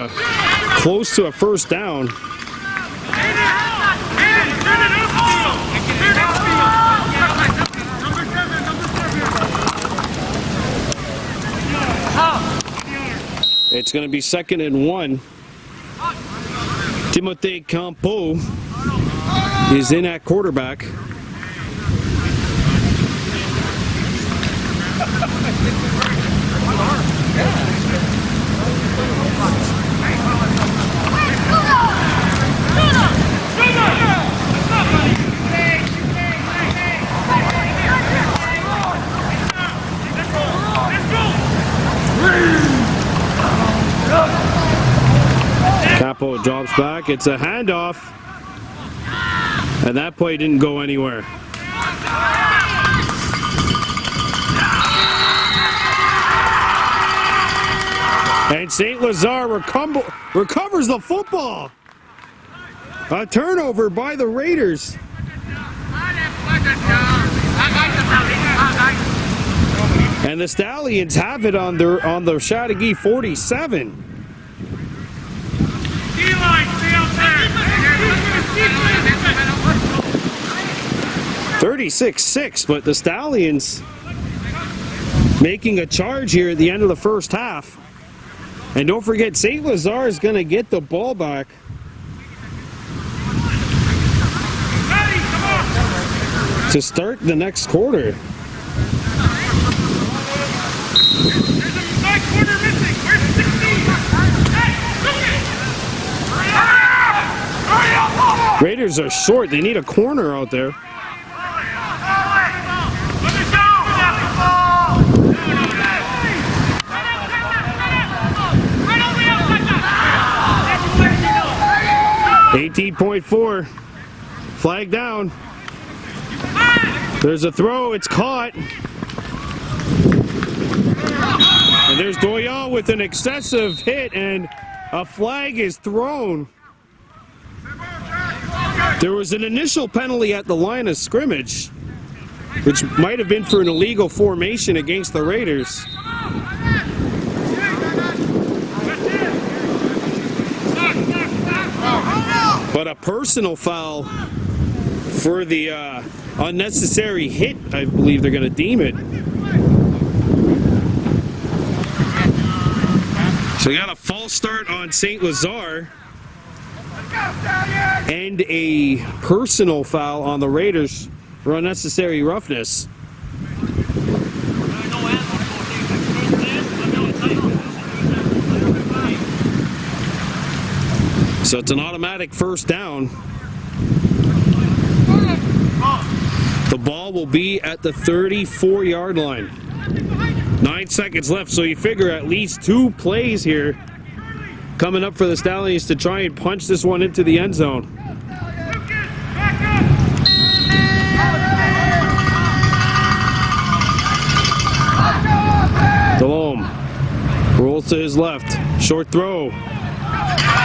close to a first down. It's going to be 2nd and 1. Timothée Campo is in at quarterback. Capo drops back. It's a handoff. And that play didn't go anywhere. And St.Lazare recovers the football. A turnover by the Raiders. And the Stallions have it on the Chateauguay 47. 36-6, but the Stallions making a charge here at the end of the first half. And don't forget, St.Lazare is going to get the ball back. To start the next quarter. Raiders are short. They need a corner out there. .4. Flag down. There's a throw. It's caught. And there's Doyle with an excessive hit, and a flag is thrown. There was an initial penalty at the line of scrimmage, which might have been for an illegal formation against the Raiders. But a personal foul for the unnecessary hit, I believe they're going to deem it. So we got a false start on St.Lazare and a personal foul on the Raiders for unnecessary roughness. So it's an automatic first down. The ball will be at the 34-yard line. 9 seconds left, so you figure at least 2 plays here coming up for the Stallions to try and punch this one into the end zone. Delhomme rolls to his left. Short throw.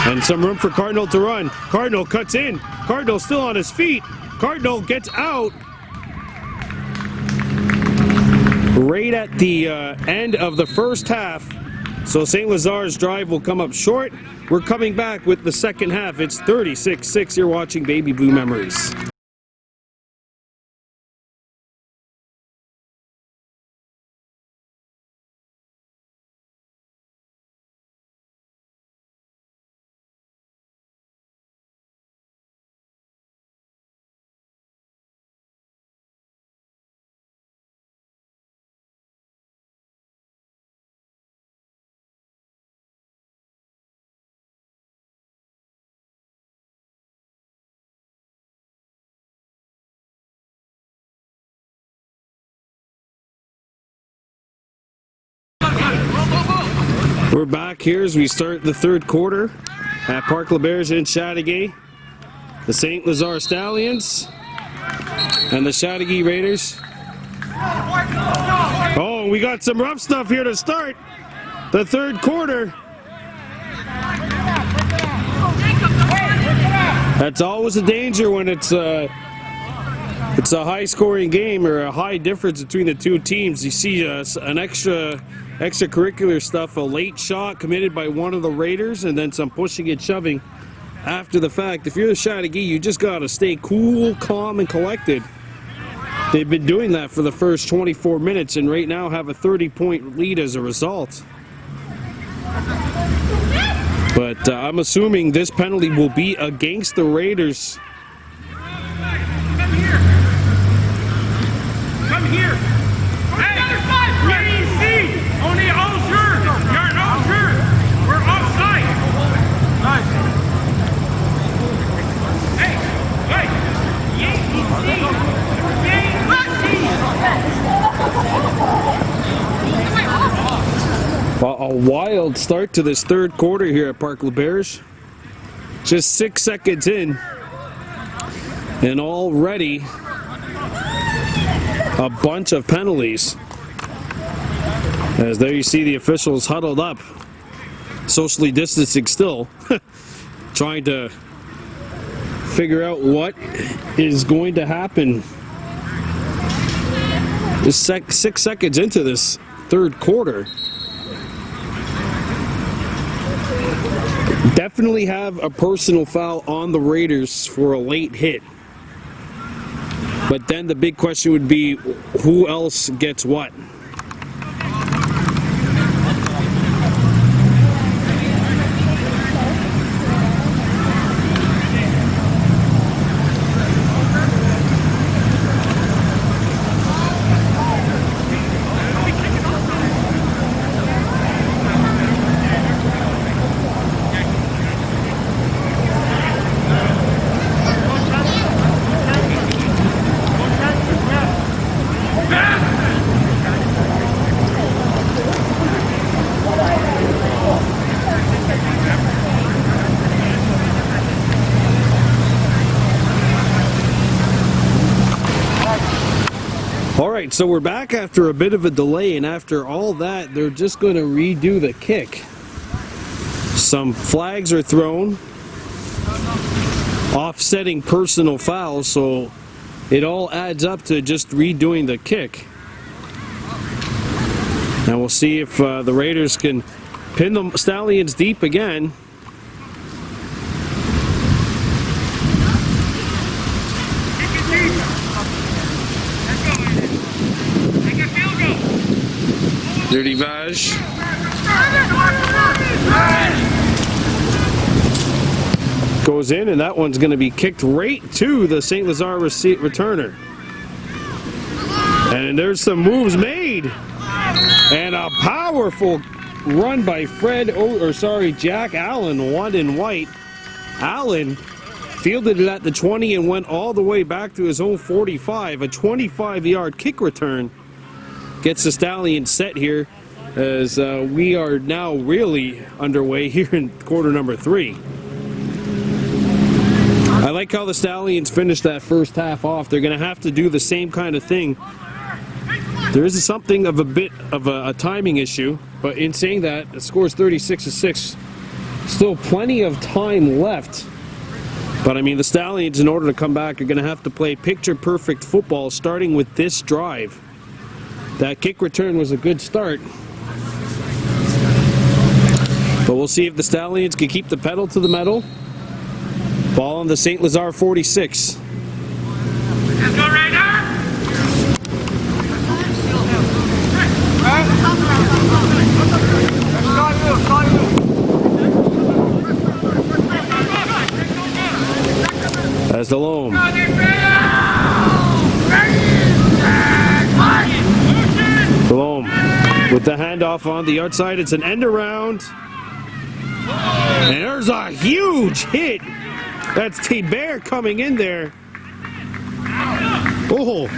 And some room for Cardinal to run. Cardinal cuts in. Cardinal still on his feet. Cardinal gets out. Right at the end of the first half. So St.Lazare's drive will come up short. We're coming back with the second half. It's 36-6. You're watching Baby Blue Memories. We're back here as we start the third quarter at Parc L'Auberge in Chateauguay. The St.Lazare Stallions and the Chateauguay Raiders. Oh, we got some rough stuff here to start the third quarter. That's always a danger when it's It's a high-scoring game, or a high difference between the two teams. You see an extracurricular stuff, a late shot committed by one of the Raiders, and then some pushing and shoving after the fact. If you're the Chateauguay, you just got to stay cool, calm, and collected. They've been doing that for the first 24 minutes, and right now have a 30-point lead as a result. But I'm assuming this penalty will be against the Raiders. Come here. Hey, other side. Where do you see? Only all shirt. You're all shirt. We're offside. Nice. Hey, wait. Yankee see. Well, a wild start to this third quarter here at Parc L'Auberge. Just 6 seconds in, and already a bunch of penalties. As there you see the officials huddled up, socially distancing still, trying to figure out what is going to happen. Just 6 seconds into this third quarter. Definitely have a personal foul on the Raiders for a late hit. But then the big question would be, who else gets what? Alright, so we're back after a bit of a delay, and after all that, they're just going to redo the kick. Some flags are thrown, offsetting personal fouls, so it all adds up to just redoing the kick. And we'll see if the Raiders can pin the Stallions deep again. Dirty Vaj. Goes in, and that one's going to be kicked right to the St.Lazare returner. And there's some moves made. And a powerful run by Jack Allen, one in white. Allen fielded it at the 20 and went all the way back to his own 45. A 25-yard kick return gets the Stallions set here, as we are now really underway here in quarter number 3. I like how the Stallions finished that first half off. They're going to have to do the same kind of thing. There is something of a bit of a timing issue, but in saying that, the score is 36-6. Still plenty of time left. But I mean, the Stallions, in order to come back, are going to have to play picture-perfect football, starting with this drive. That kick return was a good start. But we'll see if the Stallions can keep the pedal to the metal. Ball on the St.Lazare 46. Let's go, Raider! As the loam. Boom. With the handoff on the outside, it's an end around. And there's a huge hit. That's T-Bear coming in there. Oh.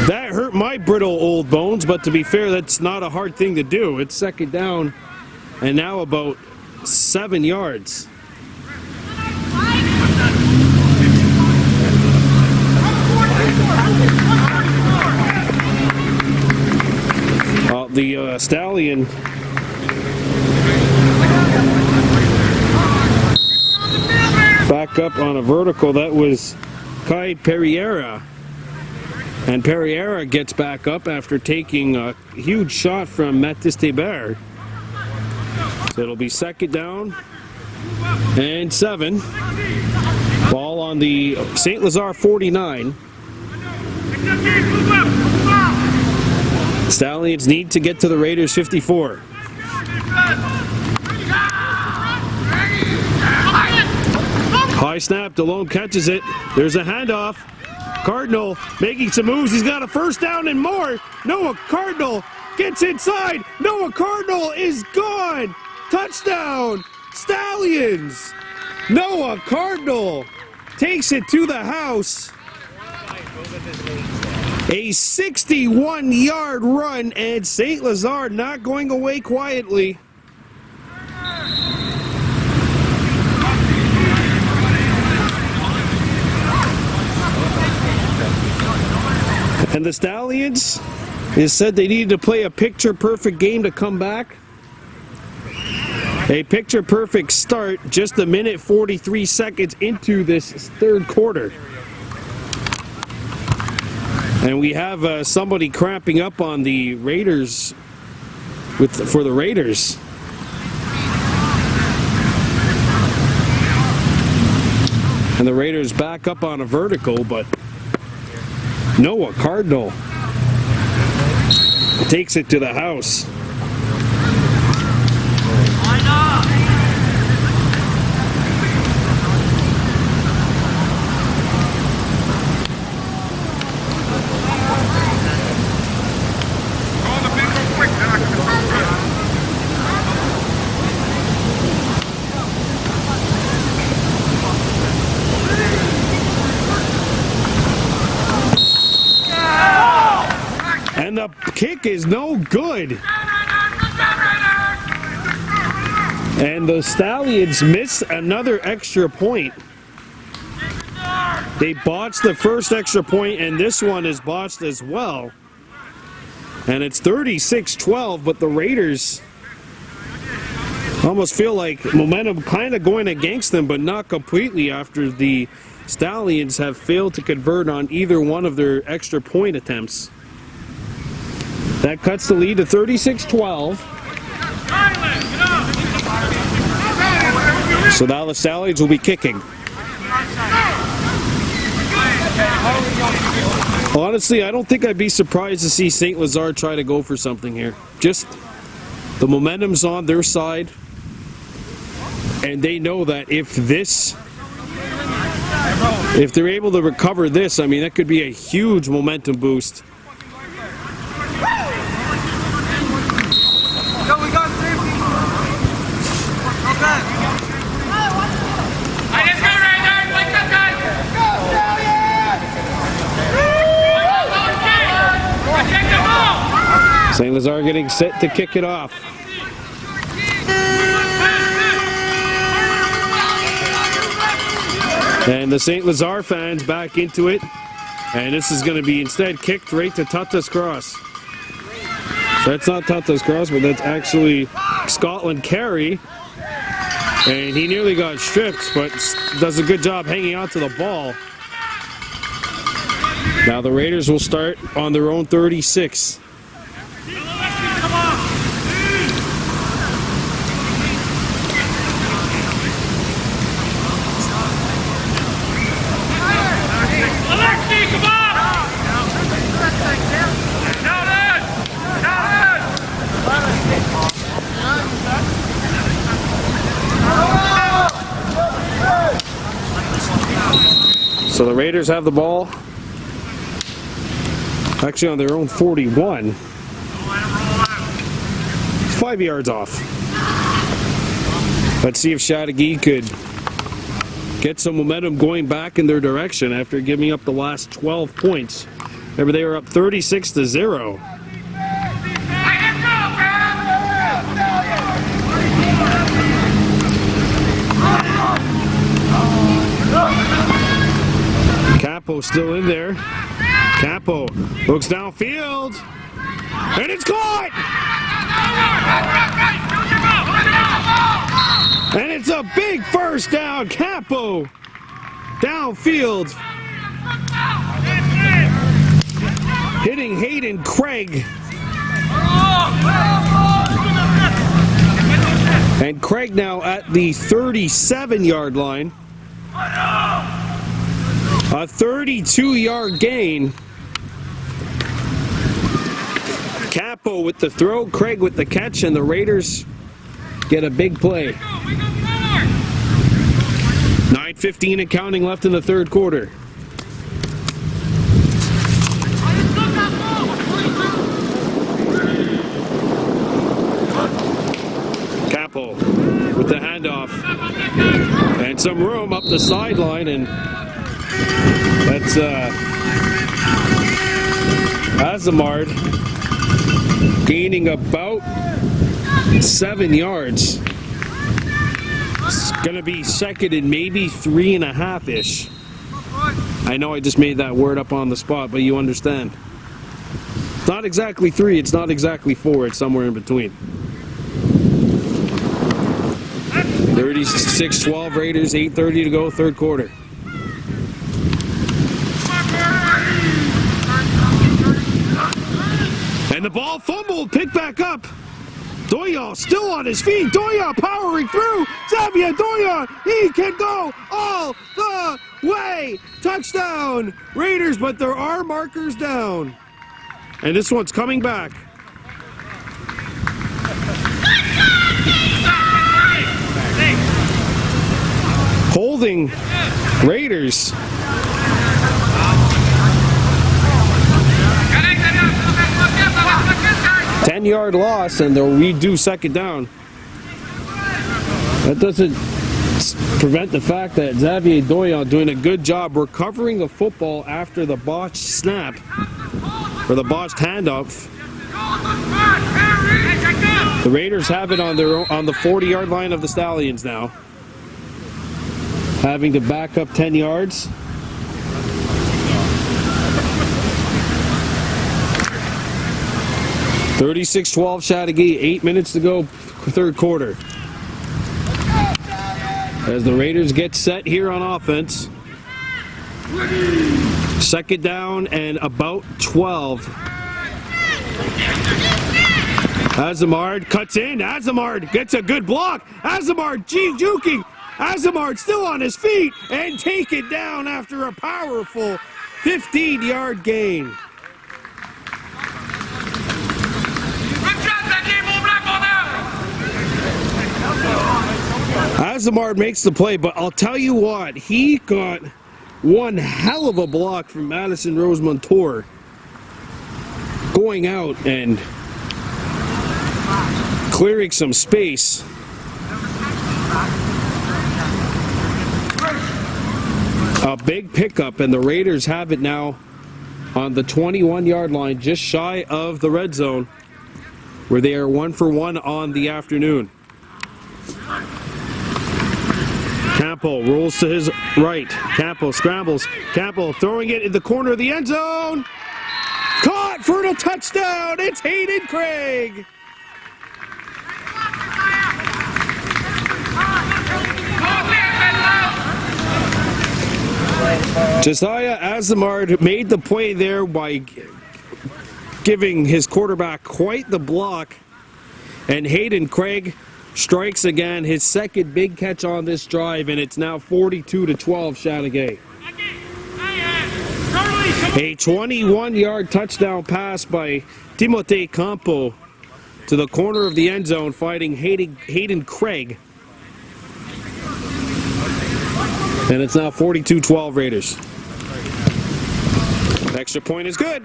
That hurt my brittle old bones, but to be fair, that's not a hard thing to do. It's second down, and now about 7 yards. The Stallion back back up on a vertical. That was Kai Pereira. And Pereira gets back up after taking a huge shot from Matistebert. So it'll be second down and 7. Ball on the St.Lazare 49. Stallions need to get to the Raiders 54. High snap, DeLone catches it. There's a handoff. Cardinal making some moves. He's got a first down and more. Noah Cardinal gets inside. Noah Cardinal is gone. Touchdown, Stallions. Noah Cardinal takes it to the house. A 61-yard run, and St.Lazare not going away quietly. And the Stallions, it said they needed to play a picture-perfect game to come back. A picture-perfect start, just a minute 43 seconds into this third quarter. And we have somebody cramping up on the Raiders for the Raiders. And the Raiders back up on a vertical, but Noah Cardinal takes it to the house. And the kick is no good. And the Stallions miss another extra point. They botched the first extra point, and this one is botched as well. And it's 36-12, but the Raiders almost feel like momentum kind of going against them, but not completely after the Stallions have failed to convert on either one of their extra point attempts. That cuts the lead to 36-12. So now the Stallions will be kicking. Honestly, I don't think I'd be surprised to see St.Lazare try to go for something here. Just the momentum's on their side. And they know that if they're able to recover this, I mean, that could be a huge momentum boost. St.Lazare getting set to kick it off. And the St.Lazare fans back into it. And this is going to be instead kicked right to Tuta's Cross. That's not Tuta's Cross, but that's actually Scotland Carey. And he nearly got stripped, but does a good job hanging on to the ball. Now the Raiders will start on their own 36. So the Raiders have the ball, actually on their own 41. It's 5 yards off. Let's see if Chateauguay could get some momentum going back in their direction after giving up the last 12 points. Remember, they were up 36-0. Capo still in there. Capo looks downfield, and it's caught! And it's a big first down. Capo Downfield. Hitting Hayden Craig. And Craig now at the 37-yard line. A 32-yard gain. Capo with the throw, Craig with the catch, and the Raiders get a big play. 9:15 and counting left in the third quarter. Capo with the handoff. And some room up the sideline, and that's Azamard gaining about 7 yards. It's going to be second and maybe 3.5-ish. I know I just made that word up on the spot, but you understand. It's not exactly 3, it's not exactly 4, it's somewhere in between. 36-12 Raiders, 8:30 to go, third quarter. And the ball fumbled, picked back up. Doyon still on his feet. Doyon powering through. Xavier Doyon, he can go all the way. Touchdown, Raiders, but there are markers down. And this one's coming back. Holding Raiders. 10-yard loss, and they'll redo second down. That doesn't prevent the fact that Xavier Doyon doing a good job recovering the football after the botched snap, or the botched handoff. The Raiders have it on the 40-yard line of the Stallions now, having to back up 10 yards. (36-12) Chateauguay, 8 minutes to go, third quarter. As the Raiders get set here on offense. Second down and about 12. Azamard cuts in. Azamard gets a good block. Azamard juking. Azamard still on his feet and taken down after a powerful 15-yard gain. Azamard makes the play, but I'll tell you what, he got one hell of a block from Madison Rose-Montour going out and clearing some space. A big pickup, and the Raiders have it now on the 21-yard line, just shy of the red zone, where they are 1 for 1 on the afternoon. Campo rolls to his right. Campo scrambles. Campo throwing it in the corner of the end zone. Caught for the touchdown. It's Hayden Craig. Josiah Azamard made the play there by giving his quarterback quite the block. And Hayden Craig strikes again, his second big catch on this drive, and it's now 42-12 Chateauguay. A 21-yard touchdown pass by Timothée Campo to the corner of the end zone, fighting Hayden Craig. And it's now 42-12 Raiders. Extra point is good.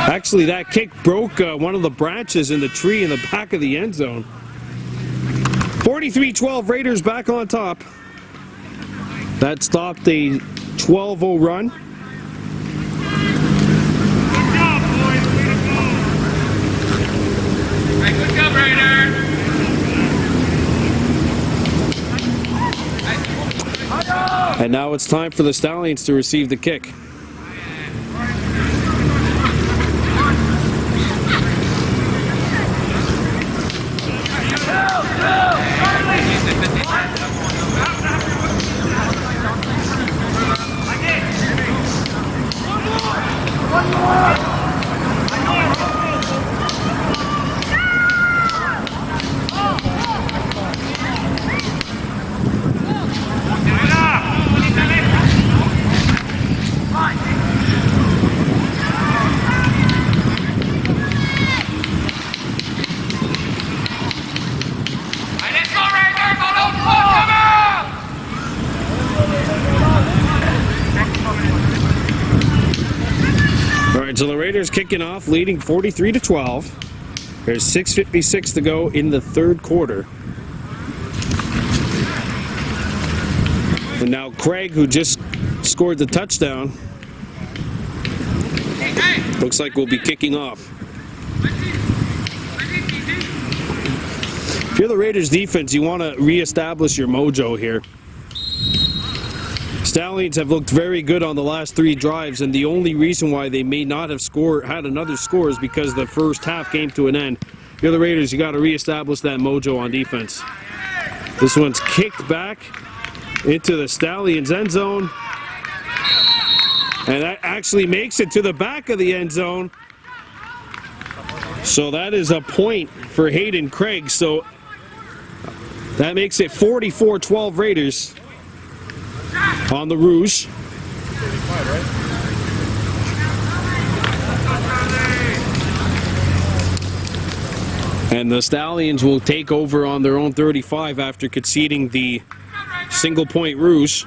Actually, that kick broke one of the branches in the tree in the back of the end zone. 43-12 Raiders back on top. That stopped a 12-0 run. Good job, Raiders. And now it's time for the Stallions to receive the kick. right, so the Raiders kicking off, leading 43-12. There's 6:56 to go in the third quarter. And now Craig, who just scored the touchdown, looks like we'll be kicking off. If you're the Raiders defense, you want to reestablish your mojo here. Stallions have looked very good on the last 3 drives, and the only reason why they may not have had another score is because the first half came to an end. If you're the Raiders, you got to reestablish that mojo on defense. This one's kicked back into the Stallions end zone, and that actually makes it to the back of the end zone. So that is a point for Hayden Craig. So that makes it 44-12 Raiders on the Rouge. And the Stallions will take over on their own 35 after conceding the single point Rouge.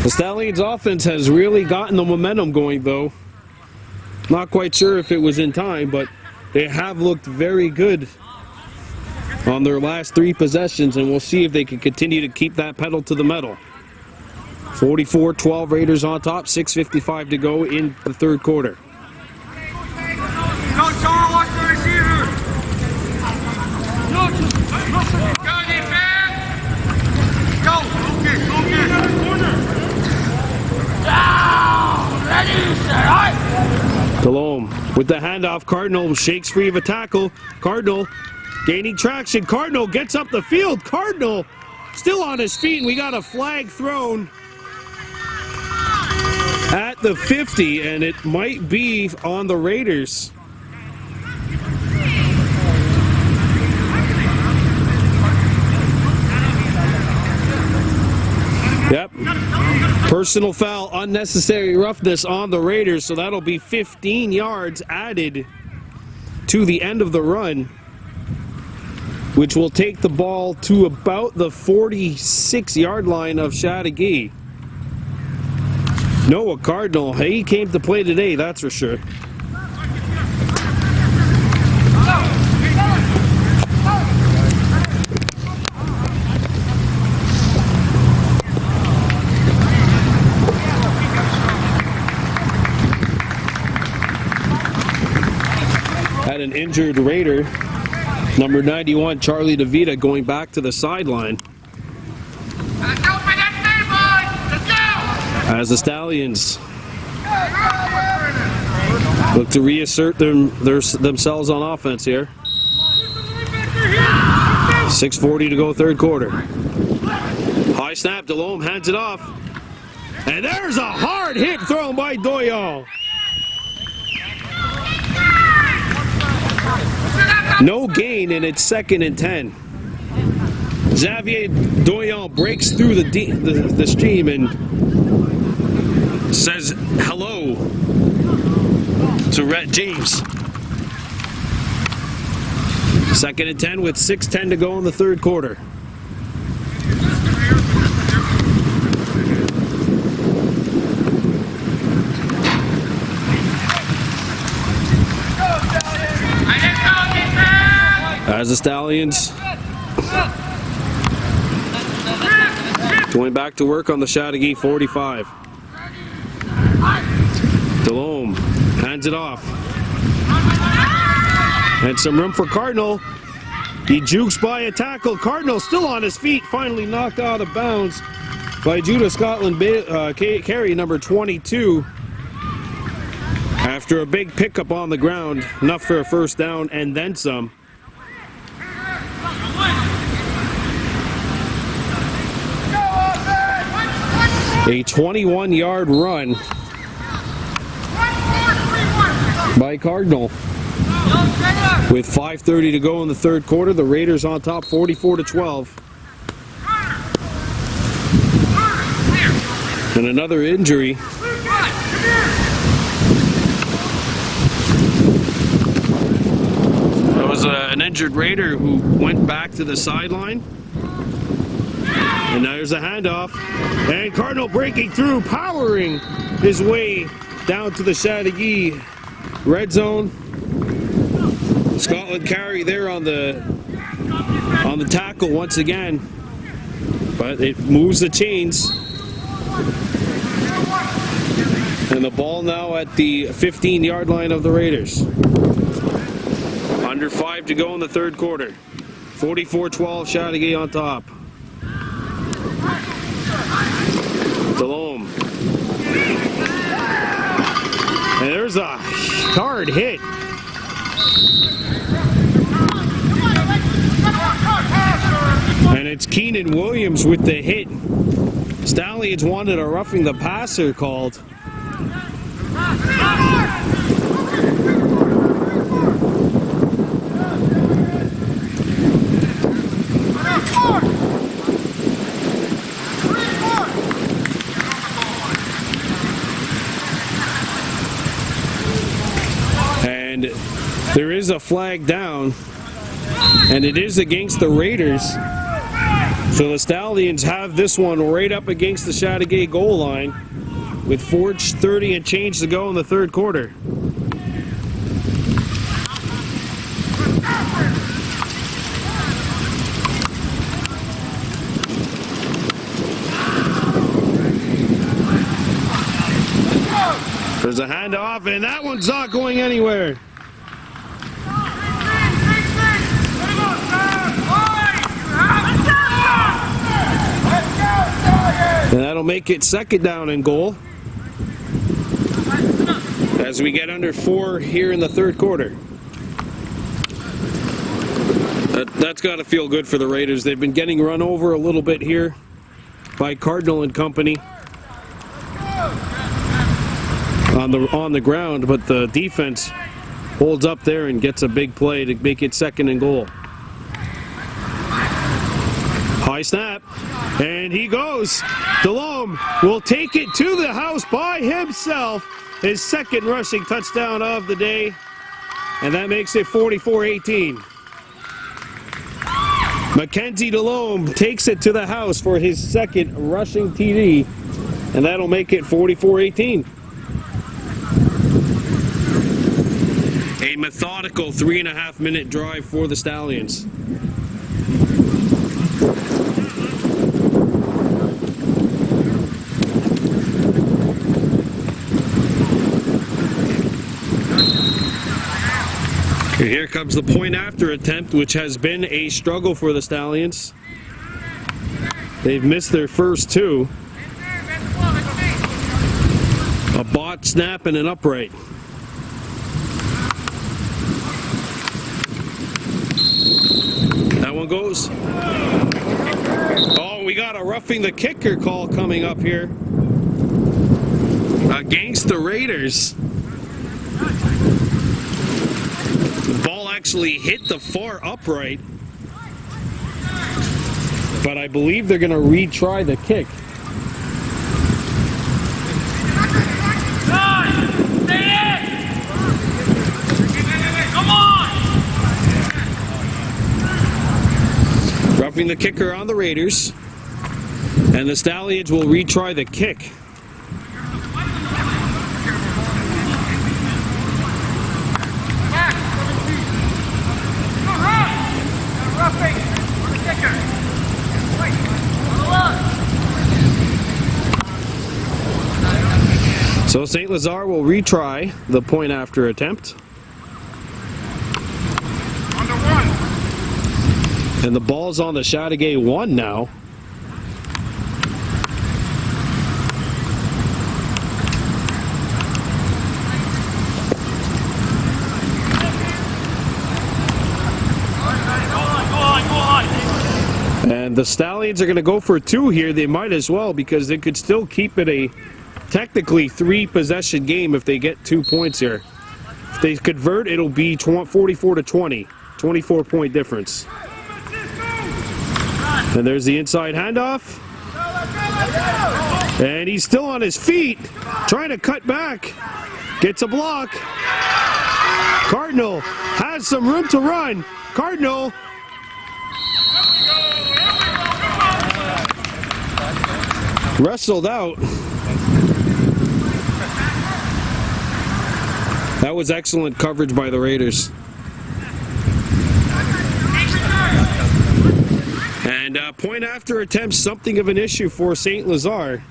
The Stallions offense has really gotten the momentum going, though. Not quite sure if it was in time, but they have looked very good on their last 3 possessions, and we'll see if they can continue to keep that pedal to the metal. 44-12 Raiders on top, 6:55 to go in the third quarter. Go, Charles, watch the receiver. Go, defense. Go, go, corner. Down! Ready, set, right? Delhomme with the handoff. Cardinal shakes free of a tackle. Cardinal gaining traction. Cardinal gets up the field. Cardinal still on his feet, and we got a flag thrown at the 50, and it might be on the Raiders. Yep. Personal foul, unnecessary roughness on the Raiders, so that'll be 15 yards added to the end of the run, which will take the ball to about the 46-yard line of Chateauguay. Noah Cardinal, he came to play today, that's for sure. Had an injured Raider, number 91, Charlie DeVita, going back to the sideline. As the Stallions look to reassert themselves on offense here. 6:40 to go, third quarter. High snap, Delhomme hands it off. And there's a hard hit thrown by Doyon. No gain, and it's 2nd and 10. Xavier Doyon breaks through the stream and says hello to Rhett James. 2nd and 10 with 6:10 to go in the third quarter. As the Stallions going back to work on the Chateauguay 45. Delhomme hands it off. And some room for Cardinal. He jukes by a tackle. Cardinal still on his feet, finally knocked out of bounds by Judah Scotland carry number 22. After a big pickup on the ground, enough for a first down and then some. A 21-yard run by Cardinal. With 5:30 to go in the third quarter, the Raiders on top 44-12. And another injury. That was an injured Raider who went back to the sideline. And now there's a handoff. And Cardinal breaking through, powering his way down to the Chateauguay red zone. Scotland carry there on the tackle once again. But it moves the chains. And the ball now at the 15-yard line of the Raiders. Under 5 to go in the third quarter. 44-12, Chateauguay on top. Delhomme. And there's a hard hit. And it's Keenan Williams with the hit. Stallions wanted a roughing the passer called. And there is a flag down, and it is against the Raiders. So the Stallions have this one right up against the Chateauguay goal line with 4:30 and change to go in the third quarter. There's a handoff, and that one's not going anywhere. And that'll make it second down and goal as we get under 4 here in the third quarter. That's got to feel good for the Raiders. They've been getting run over a little bit here by Cardinal and company on the ground, but the defense holds up there and gets a big play to make it second and goal. High snap, and he goes. Delhomme will take it to the house by himself. His second rushing touchdown of the day, and that makes it 44-18. Mackenzie Delhomme takes it to the house for his second rushing TD, and that'll make it 44-18. A methodical 3.5-minute drive for the Stallions. Here comes the point after attempt, which has been a struggle for the Stallions. They've missed their first two. A botch snap and an upright. That one goes. Oh, we got a roughing the kicker call coming up here against the Raiders. The ball actually hit the far upright, but I believe they're going to retry the kick. Come on! Roughing the kicker on the Raiders, and the Stallions will retry the kick. So St.Lazare will retry the point after attempt. Under 1. And the ball's on the Chateauguay 1 now. And the Stallions are going to go for 2 here. They might as well, because they could still keep it a technically 3-possession game if they get 2 points here. If they convert, it'll be 44-20, 24-point difference. And there's the inside handoff. And he's still on his feet, trying to cut back. Gets a block. Cardinal has has some room to run. Cardinal. Wrestled out. That was excellent coverage by the Raiders. And point after attempt, something of an issue for St.Lazare.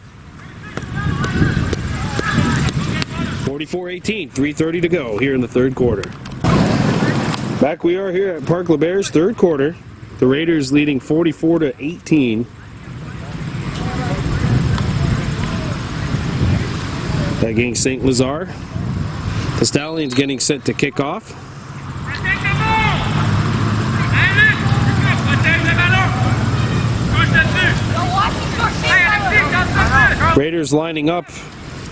44-18, 3:30 to go here in the third quarter. Back we are here at Parc Les Berges, third quarter. The Raiders leading 44-18. Against St.Lazare. The Stallions getting set to kick off. Raiders lining up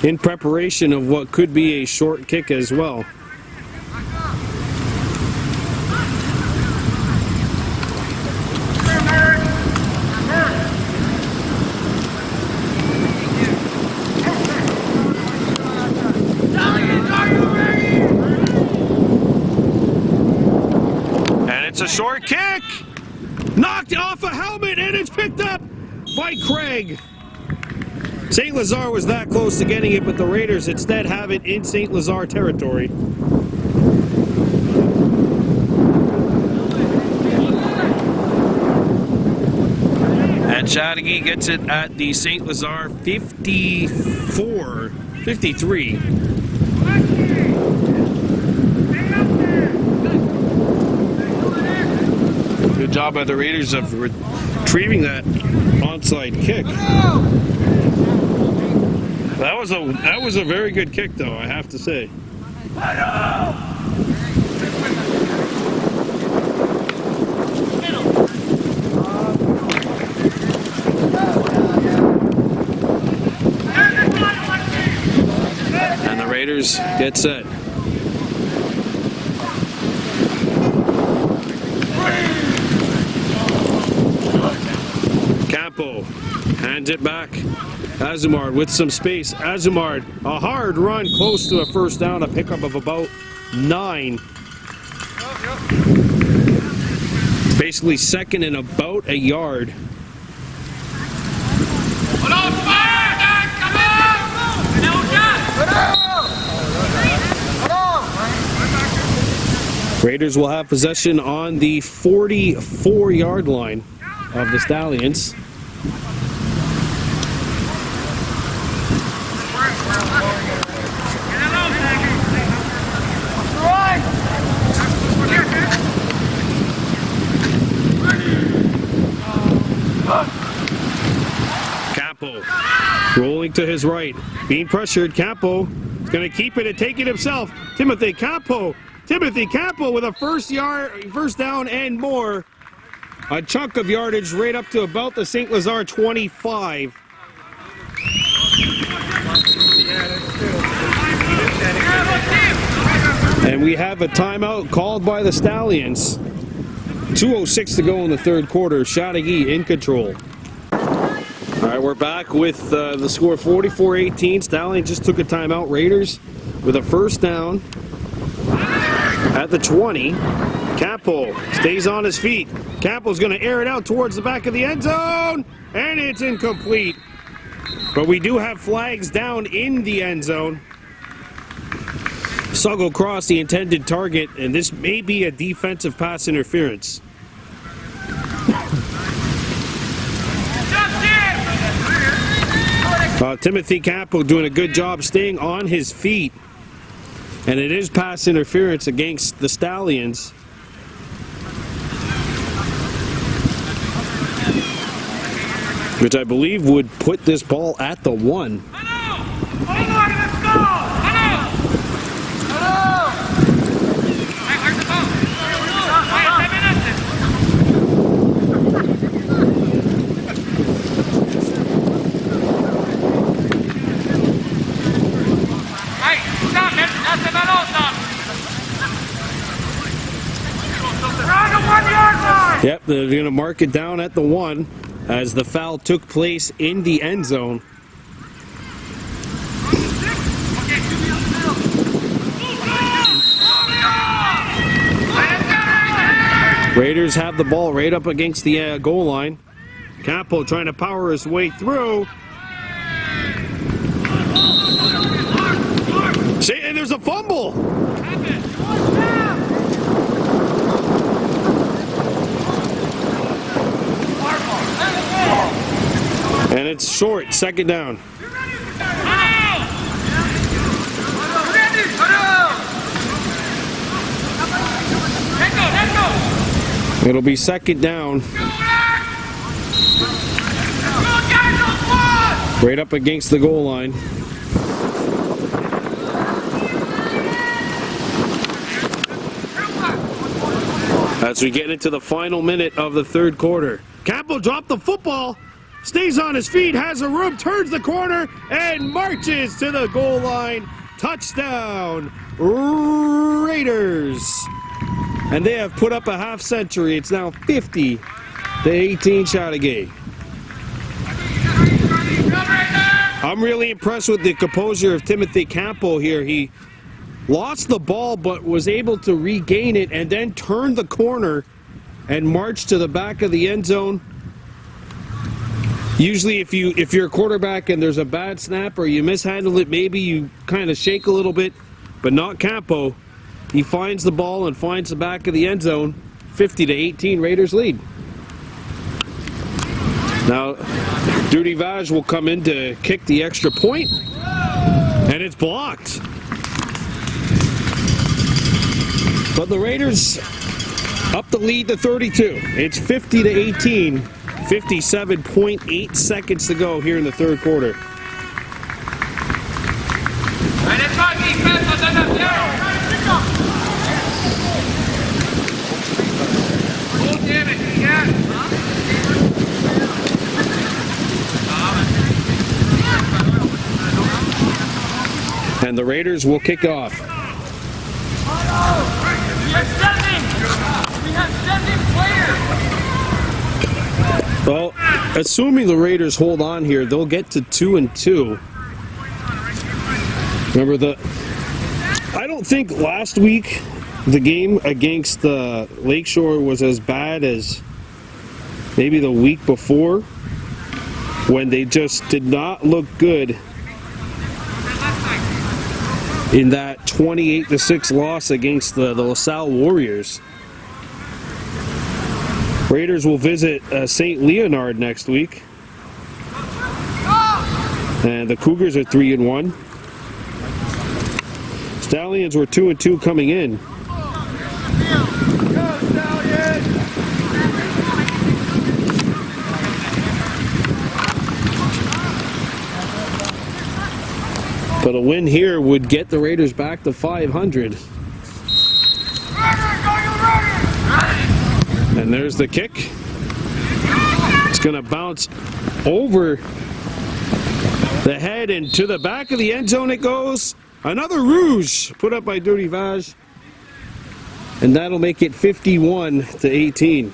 in preparation of what could be a short kick as well. And it's a short kick! Knocked off a helmet and it's picked up by Craig. St.Lazare was that close to getting it, but the Raiders instead have it in St.Lazare territory. And Chateauguay gets it at the St.Lazare 53. Good job by the Raiders of retrieving that onside kick. That was a very good kick, though, I have to say. And the Raiders get set. Campo hands it back. Azumard with some space. Azumard, a hard run close to a first down, a pickup of about 9. Basically second and about a yard. Raiders will have possession on the 44-yard line of the Stallions. Campo rolling to his right, being pressured. Campo is going to keep it and take it himself. Timothy Campo with a first down and more. A chunk of yardage right up to about the St.Lazare 25. And we have a timeout called by the Stallions. 2:06 to go in the third quarter. Chateauguay in control. All right, we're back with the score 44-18. Stallions just took a timeout. Raiders with a first down at the 20. Campo stays on his feet. Campo's going to air it out towards the back of the end zone, and it's incomplete. But we do have flags down in the end zone. Suggle crossed the intended target, and this may be a defensive pass interference. Timothy Campo doing a good job staying on his feet. And it is pass interference against the Stallions. Which I believe would put this ball at the 1. Yep, they're going to mark it down at the 1 as the foul took place in the end zone. Raiders have the ball right up against the goal line. Campo trying to power his way through. And there's a fumble. And it's short, second down. It'll be second down. Right up against the goal line. As we get into the final minute of the third quarter. Campbell dropped the football, stays on his feet, has a room, turns the corner, and marches to the goal line. Touchdown, Raiders. And they have put up a half century. It's now 50-18 Chateauguay. I'm really impressed with the composure of Timothy Campo here. He lost the ball but was able to regain it and then turn the corner and march to the back of the end zone. Usually if you're a quarterback and there's a bad snap or you mishandle it, maybe you kind of shake a little bit, but not Campo. He finds the ball and finds the back of the end zone. 50-18 Raiders lead. Now Duty Vaj will come in to kick the extra point, and it's blocked. But the Raiders up the lead to 32. It's 50-18. 57.8 seconds to go here in the third quarter. And the Raiders will kick off. We have 7 players. Well, assuming the Raiders hold on here, they'll get to 2-2. Remember I don't think last week the game against the Lakeshore was as bad as maybe the week before, when they just did not look good in that 28-6 loss against the LaSalle Warriors. Raiders will visit St. Leonard next week. And the Cougars are 3-1. Stallions were 2-2 coming in. But a win here would get the Raiders back to 500. And there's the kick. It's going to bounce over the head and to the back of the end zone it goes. Another rouge put up by Duty Vaj. And that'll make it 51-18.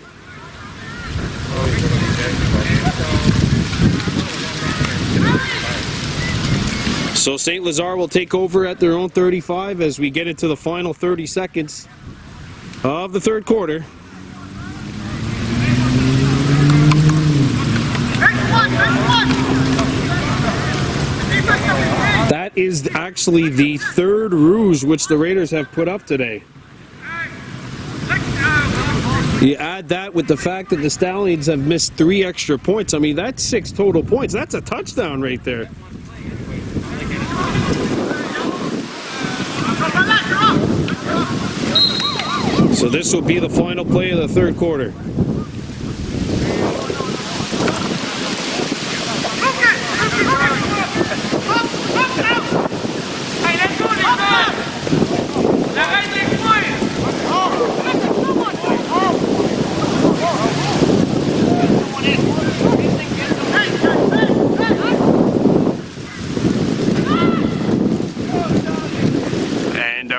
So St.Lazare will take over at their own 35 as we get into the final 30 seconds of the third quarter. That is actually the third rouge which the Raiders have put up today. You add that with the fact that the Stallions have missed 3 extra points. I mean, that's 6 total points. That's a touchdown right there. So this will be the final play of the third quarter.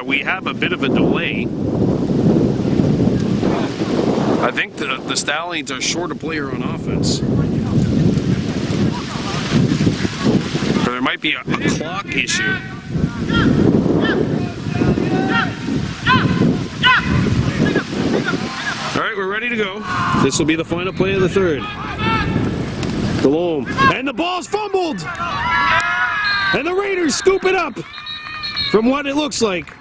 We have a bit of a delay. I think the Stallions are short a player on offense. Or there might be a clock issue. All right, we're ready to go. This will be the final play of the third. Delhomme. And the ball's fumbled! And the Raiders scoop it up from what it looks like.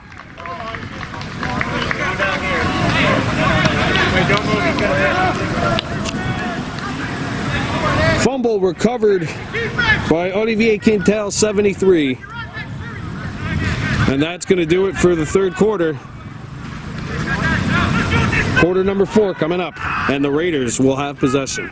Fumble recovered by Olivier Quintel, 73. And that's going to do it for the third quarter. Quarter number 4 coming up, and the Raiders will have possession.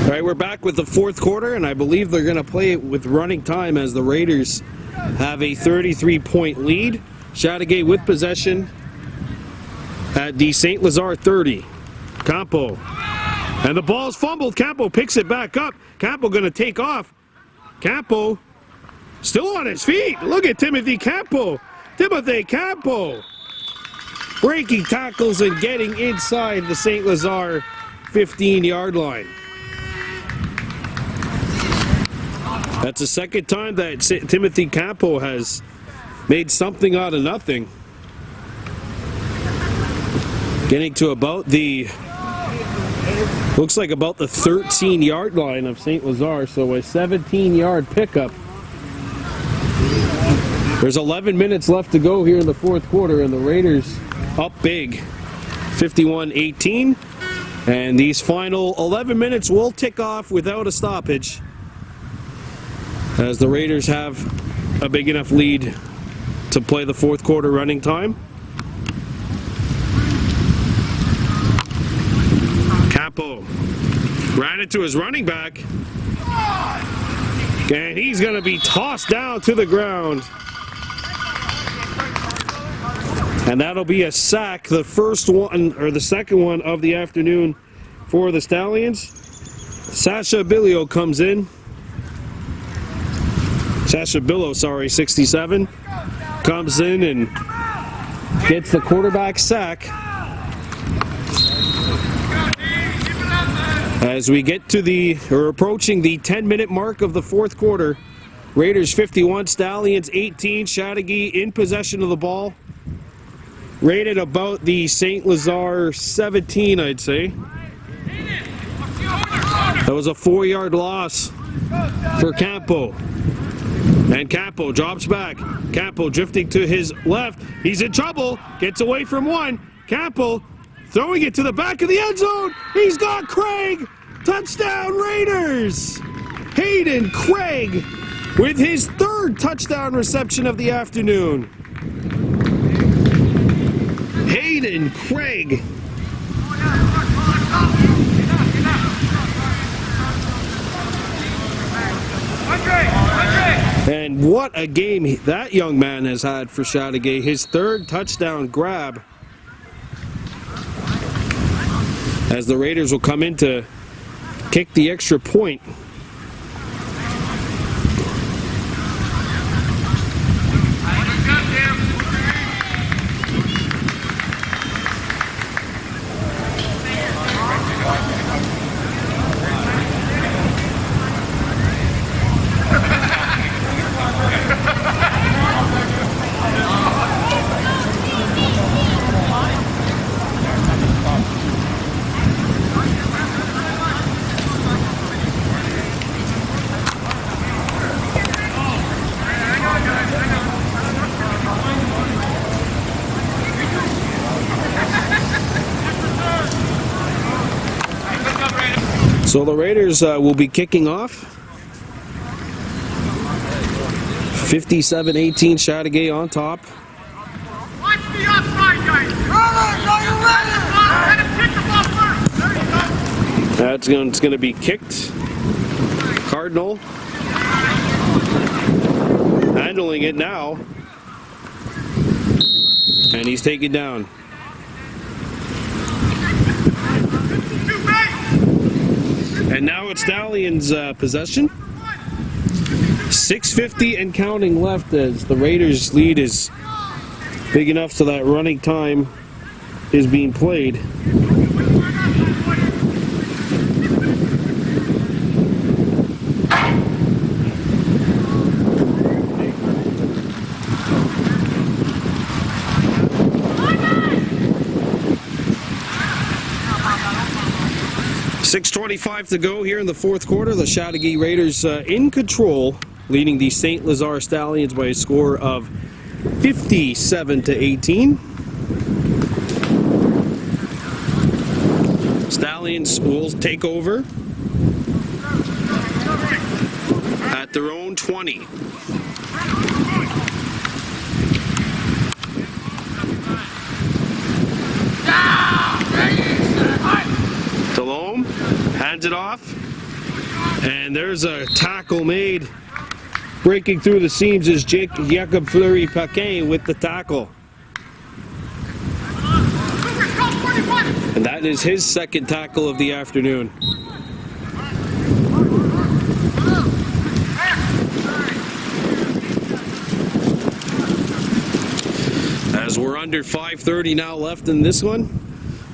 All right, we're back with the fourth quarter, and I believe they're going to play it with running time as the Raiders have a 33-point lead. Chateauguay with possession at the St.Lazare 30. Campo. And the ball's fumbled. Campo picks it back up. Campo going to take off. Campo still on his feet. Look at Timothy Campo. Timothy Campo breaking tackles and getting inside the St.Lazare 15-yard line. That's the second time that Timothy Campo has made something out of nothing. Getting to about the, looks like about the 13-yard line of St.Lazare, so a 17-yard pickup. There's 11 minutes left to go here in the fourth quarter, and the Raiders up big, 51-18. And these final 11 minutes will tick off without a stoppage, as the Raiders have a big enough lead to play the fourth quarter running time. Campo ran into his running back, and he's going to be tossed down to the ground. And that'll be a sack, the first one, or the second one of the afternoon for the Stallions. Sasha Billo comes in. Sasha Billo, 67, comes in and gets the quarterback sack. As we get to or approaching the 10-minute mark of the fourth quarter, Raiders 51, Stallions 18, Chateauguay in possession of the ball. Rated about the St.Lazare 17, I'd say. That was a 4-yard loss for Campo. And Campo drops back. Campo drifting to his left. He's in trouble. Gets away from one. Campo throwing it to the back of the end zone. He's got Craig. Touchdown Raiders. Hayden Craig with his third touchdown reception of the afternoon. Hayden Craig. And what a game that young man has had for Chateauguay. His third touchdown grab, as the Raiders will come in to kick the extra point. So the Raiders will be kicking off. 57-18, Chateauguay on top. Watch the outside, guys. That's going to be kicked. Cardinal handling it now, and he's taken down. And now it's Stallions possession. 6:50 and counting left as the Raiders' lead is big enough so that running time is being played. .6:25 to go here in the fourth quarter. The Chateauguay Raiders in control, leading the St.Lazare Stallions by a score of 57-18. Stallions will take over at their own 20. Delhomme hands it off, and there's a tackle made. Breaking through the seams is Jacob Fleury-Paquin with the tackle. And that is his second tackle of the afternoon. As we're under 5:30 now left in this one,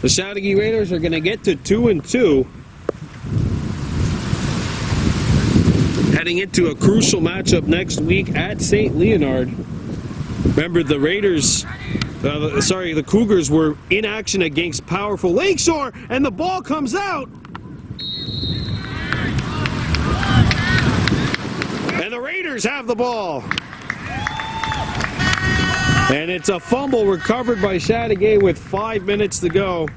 the Chateauguay Raiders are going to get to 2-2. Heading into a crucial matchup next week at St. Leonard. Remember, the Raiders, the Cougars were in action against powerful Lakeshore, and the ball comes out. And the Raiders have the ball. And it's a fumble recovered by Chateauguay with 5 minutes to go.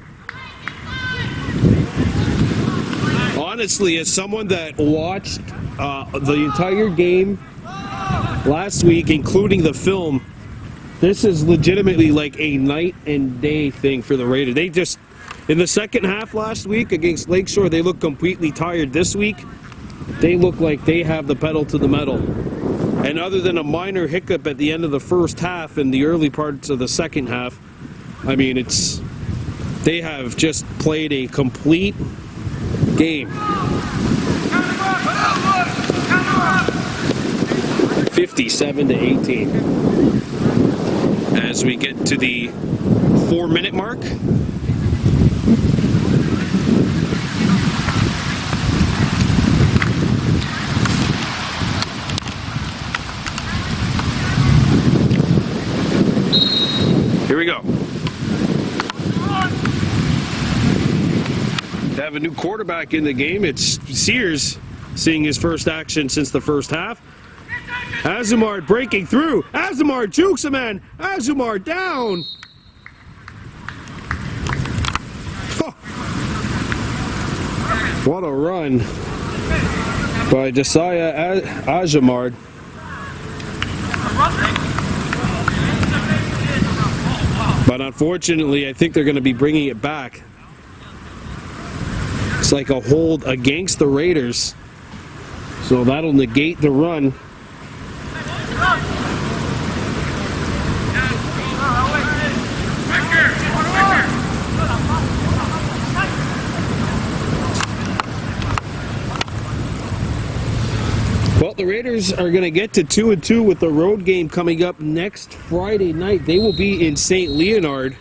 Honestly, as someone that watched the entire game last week, including the film, this is legitimately like a night and day thing for the Raiders. They just, in the second half last week against Lakeshore, they looked completely tired. This week, they look like they have the pedal to the metal. And other than a minor hiccup at the end of the first half and the early parts of the second half, I mean, they have just played a complete game. 57-18. As we get to the 4-minute mark. Here we go. To have a new quarterback in the game, it's Sears seeing his first action since the first half. Azumar breaking through. Azumar jukes a man. Azumar down. Oh. What a run by Josiah Azumar. But unfortunately, I think they're going to be bringing it back. It's like a hold against the Raiders. So that'll negate the run. Well, the Raiders are going to get to 2-2 with the road game coming up next Friday night. They will be in St. Leonard.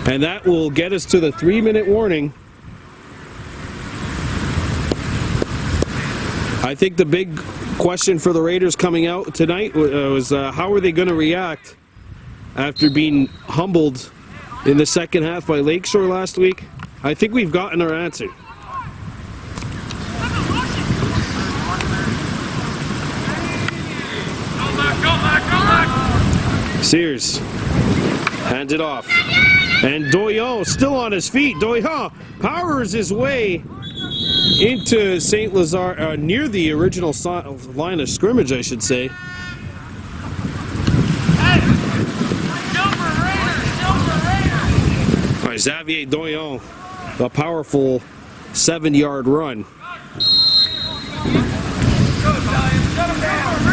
And that will get us to the 3-minute warning. I think the big question for the Raiders coming out tonight was how are they going to react after being humbled in the second half by Lakeshore last week? I think we've gotten our answer. Sears hands it off. And Doyon still on his feet. Doyon powers his way into St.Lazare, near the original line of scrimmage, I should say. All right, Xavier Doyon, a powerful 7-yard run.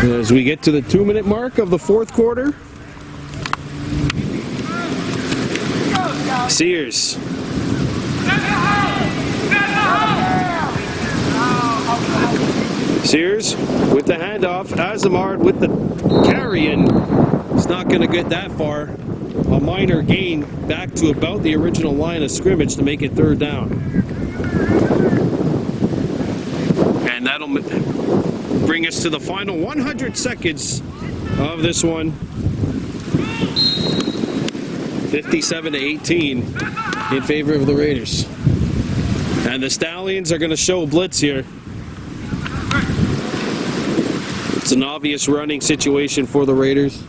As we get to the 2-minute mark of the fourth quarter. Sears Sears with the handoff. Azamard with the carry, and it's not going to get that far. A minor gain back to about the original line of scrimmage to make it 3rd down. And that'll bring us to the final 100 seconds of this one. 57-18 in favor of the Raiders. And the Stallions are going to show a blitz here. It's an obvious running situation for the Raiders.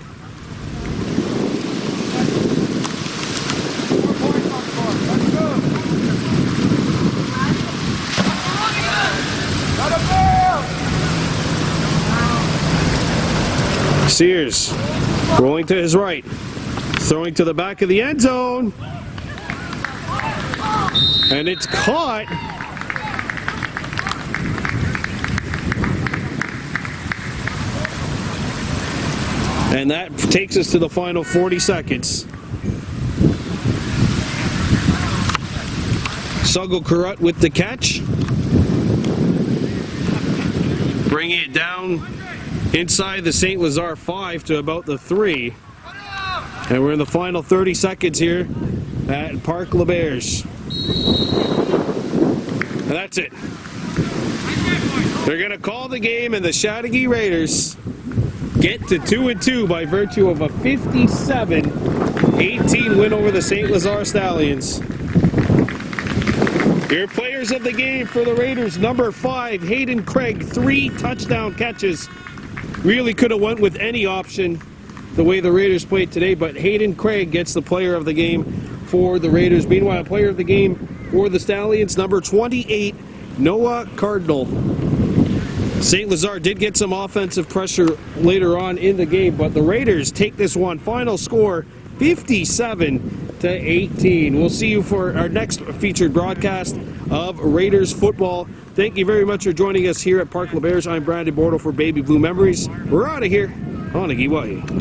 Sears rolling to his right, throwing to the back of the end zone, and it's caught. And that takes us to the final 40 seconds. Suggle-Carrot with the catch, bringing it down inside the St.Lazare 5 to about the 3. And we're in the final 30 seconds here at Parc Les Berges. And that's it. They're going to call the game, and the Chateauguay Raiders get to 2-2 by virtue of a 57-18 win over the St.Lazare Stallions. Your players of the game for the Raiders: number 5, Hayden Craig, 3 touchdown catches. Really could have went with any option the way the Raiders played today, but Hayden Craig gets the player of the game for the Raiders. Meanwhile, player of the game for the Stallions, number 28, Noah Cardinal. St.Lazare did get some offensive pressure later on in the game, but the Raiders take this one. Final score, 57-18. We'll see you for our next featured broadcast of Raiders football. Thank you very much for joining us here at Parc Les Berges. I'm Brandon Bordeaux for Baby Blue Memories. We're out of here on Igiwahi.